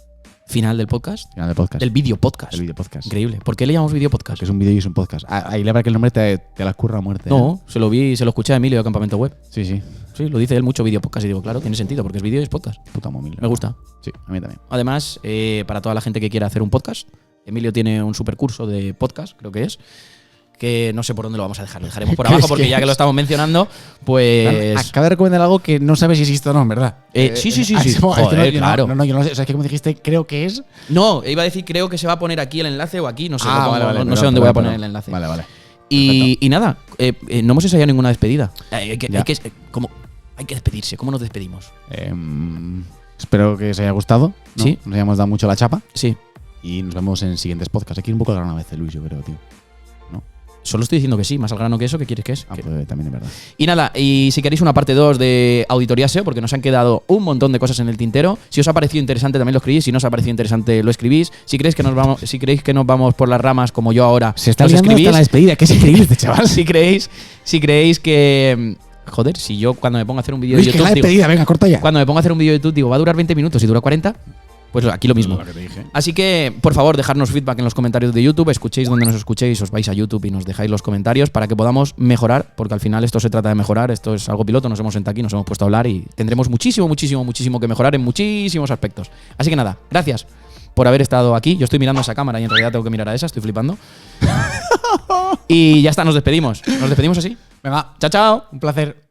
Speaker 1: Final del podcast.
Speaker 2: Final del podcast.
Speaker 1: Del video podcast.
Speaker 2: El video podcast.
Speaker 1: Increíble. ¿Por qué le llamamos video podcast?
Speaker 2: Que es un vídeo y es un podcast. Ahí la verdad que el nombre te la curra a muerte.
Speaker 1: No, se lo escuché a Emilio de Campamento Web.
Speaker 2: Sí, sí.
Speaker 1: Sí, lo dice él mucho video podcast y digo, claro, tiene sentido porque es vídeo y es podcast.
Speaker 2: Puta móvil.
Speaker 1: Me gusta.
Speaker 2: Sí, a mí también.
Speaker 1: Además, para toda la gente que quiera hacer un podcast, Emilio tiene un super curso de podcast, creo que es, que no sé por dónde lo vamos a dejar. Lo dejaremos por abajo porque ya que lo estamos mencionando, pues.
Speaker 2: Acaba de recomendar algo que no sabes si existe o no, en verdad.
Speaker 1: Sí.
Speaker 2: Joder,
Speaker 1: claro.
Speaker 2: No, yo no sé. O sea, es que como dijiste, creo que es.
Speaker 1: No, iba a decir, creo que se va a poner aquí el enlace o aquí, no sé. No sé
Speaker 2: perdón,
Speaker 1: dónde voy a poner
Speaker 2: perdón.
Speaker 1: el enlace.
Speaker 2: Vale.
Speaker 1: Y nada, no hemos ensayado ninguna despedida. Hay que despedirse. ¿Cómo nos despedimos?
Speaker 2: Espero que os haya gustado. ¿no?
Speaker 1: Sí.
Speaker 2: Nos hayamos dado mucho la chapa.
Speaker 1: Sí.
Speaker 2: Y nos vemos en siguientes podcasts. Aquí un poco la gran vez, Luis, yo creo, tío. ¿No?
Speaker 1: Solo estoy diciendo que sí, más al grano que eso, ¿qué quieres que es?
Speaker 2: Ah, pues también es verdad.
Speaker 1: Y nada, y si queréis una parte 2 de auditoría SEO, porque nos han quedado un montón de cosas en el tintero. Si os ha parecido interesante también lo escribís, si no os ha parecido interesante lo escribís. Si creéis que nos vamos por las ramas como yo ahora,
Speaker 2: Se está
Speaker 1: nos
Speaker 2: liando
Speaker 1: escribís.
Speaker 2: hasta la despedida, que es increíble este chaval.
Speaker 1: si creéis que joder, si yo cuando me pongo a hacer un vídeo de
Speaker 2: Luis, que
Speaker 1: YouTube
Speaker 2: la despedida, venga, corta ya.
Speaker 1: cuando me pongo a hacer un vídeo de YouTube digo, va a durar 20 minutos y dura 40, pues aquí lo mismo.
Speaker 2: Lo que te dije.
Speaker 1: Así que, por favor, dejadnos feedback en los comentarios de YouTube, escuchéis donde nos escuchéis, os vais a YouTube y nos dejáis los comentarios para que podamos mejorar, porque al final esto se trata de mejorar, esto es algo piloto, nos hemos sentado aquí, nos hemos puesto a hablar y tendremos muchísimo que mejorar en muchísimos aspectos. Así que nada, gracias por haber estado aquí. Yo estoy mirando a esa cámara y en realidad tengo que mirar a esa, estoy flipando. Y ya está, nos despedimos. ¿Nos despedimos así?
Speaker 2: Venga,
Speaker 1: Chao, chao.
Speaker 2: un placer.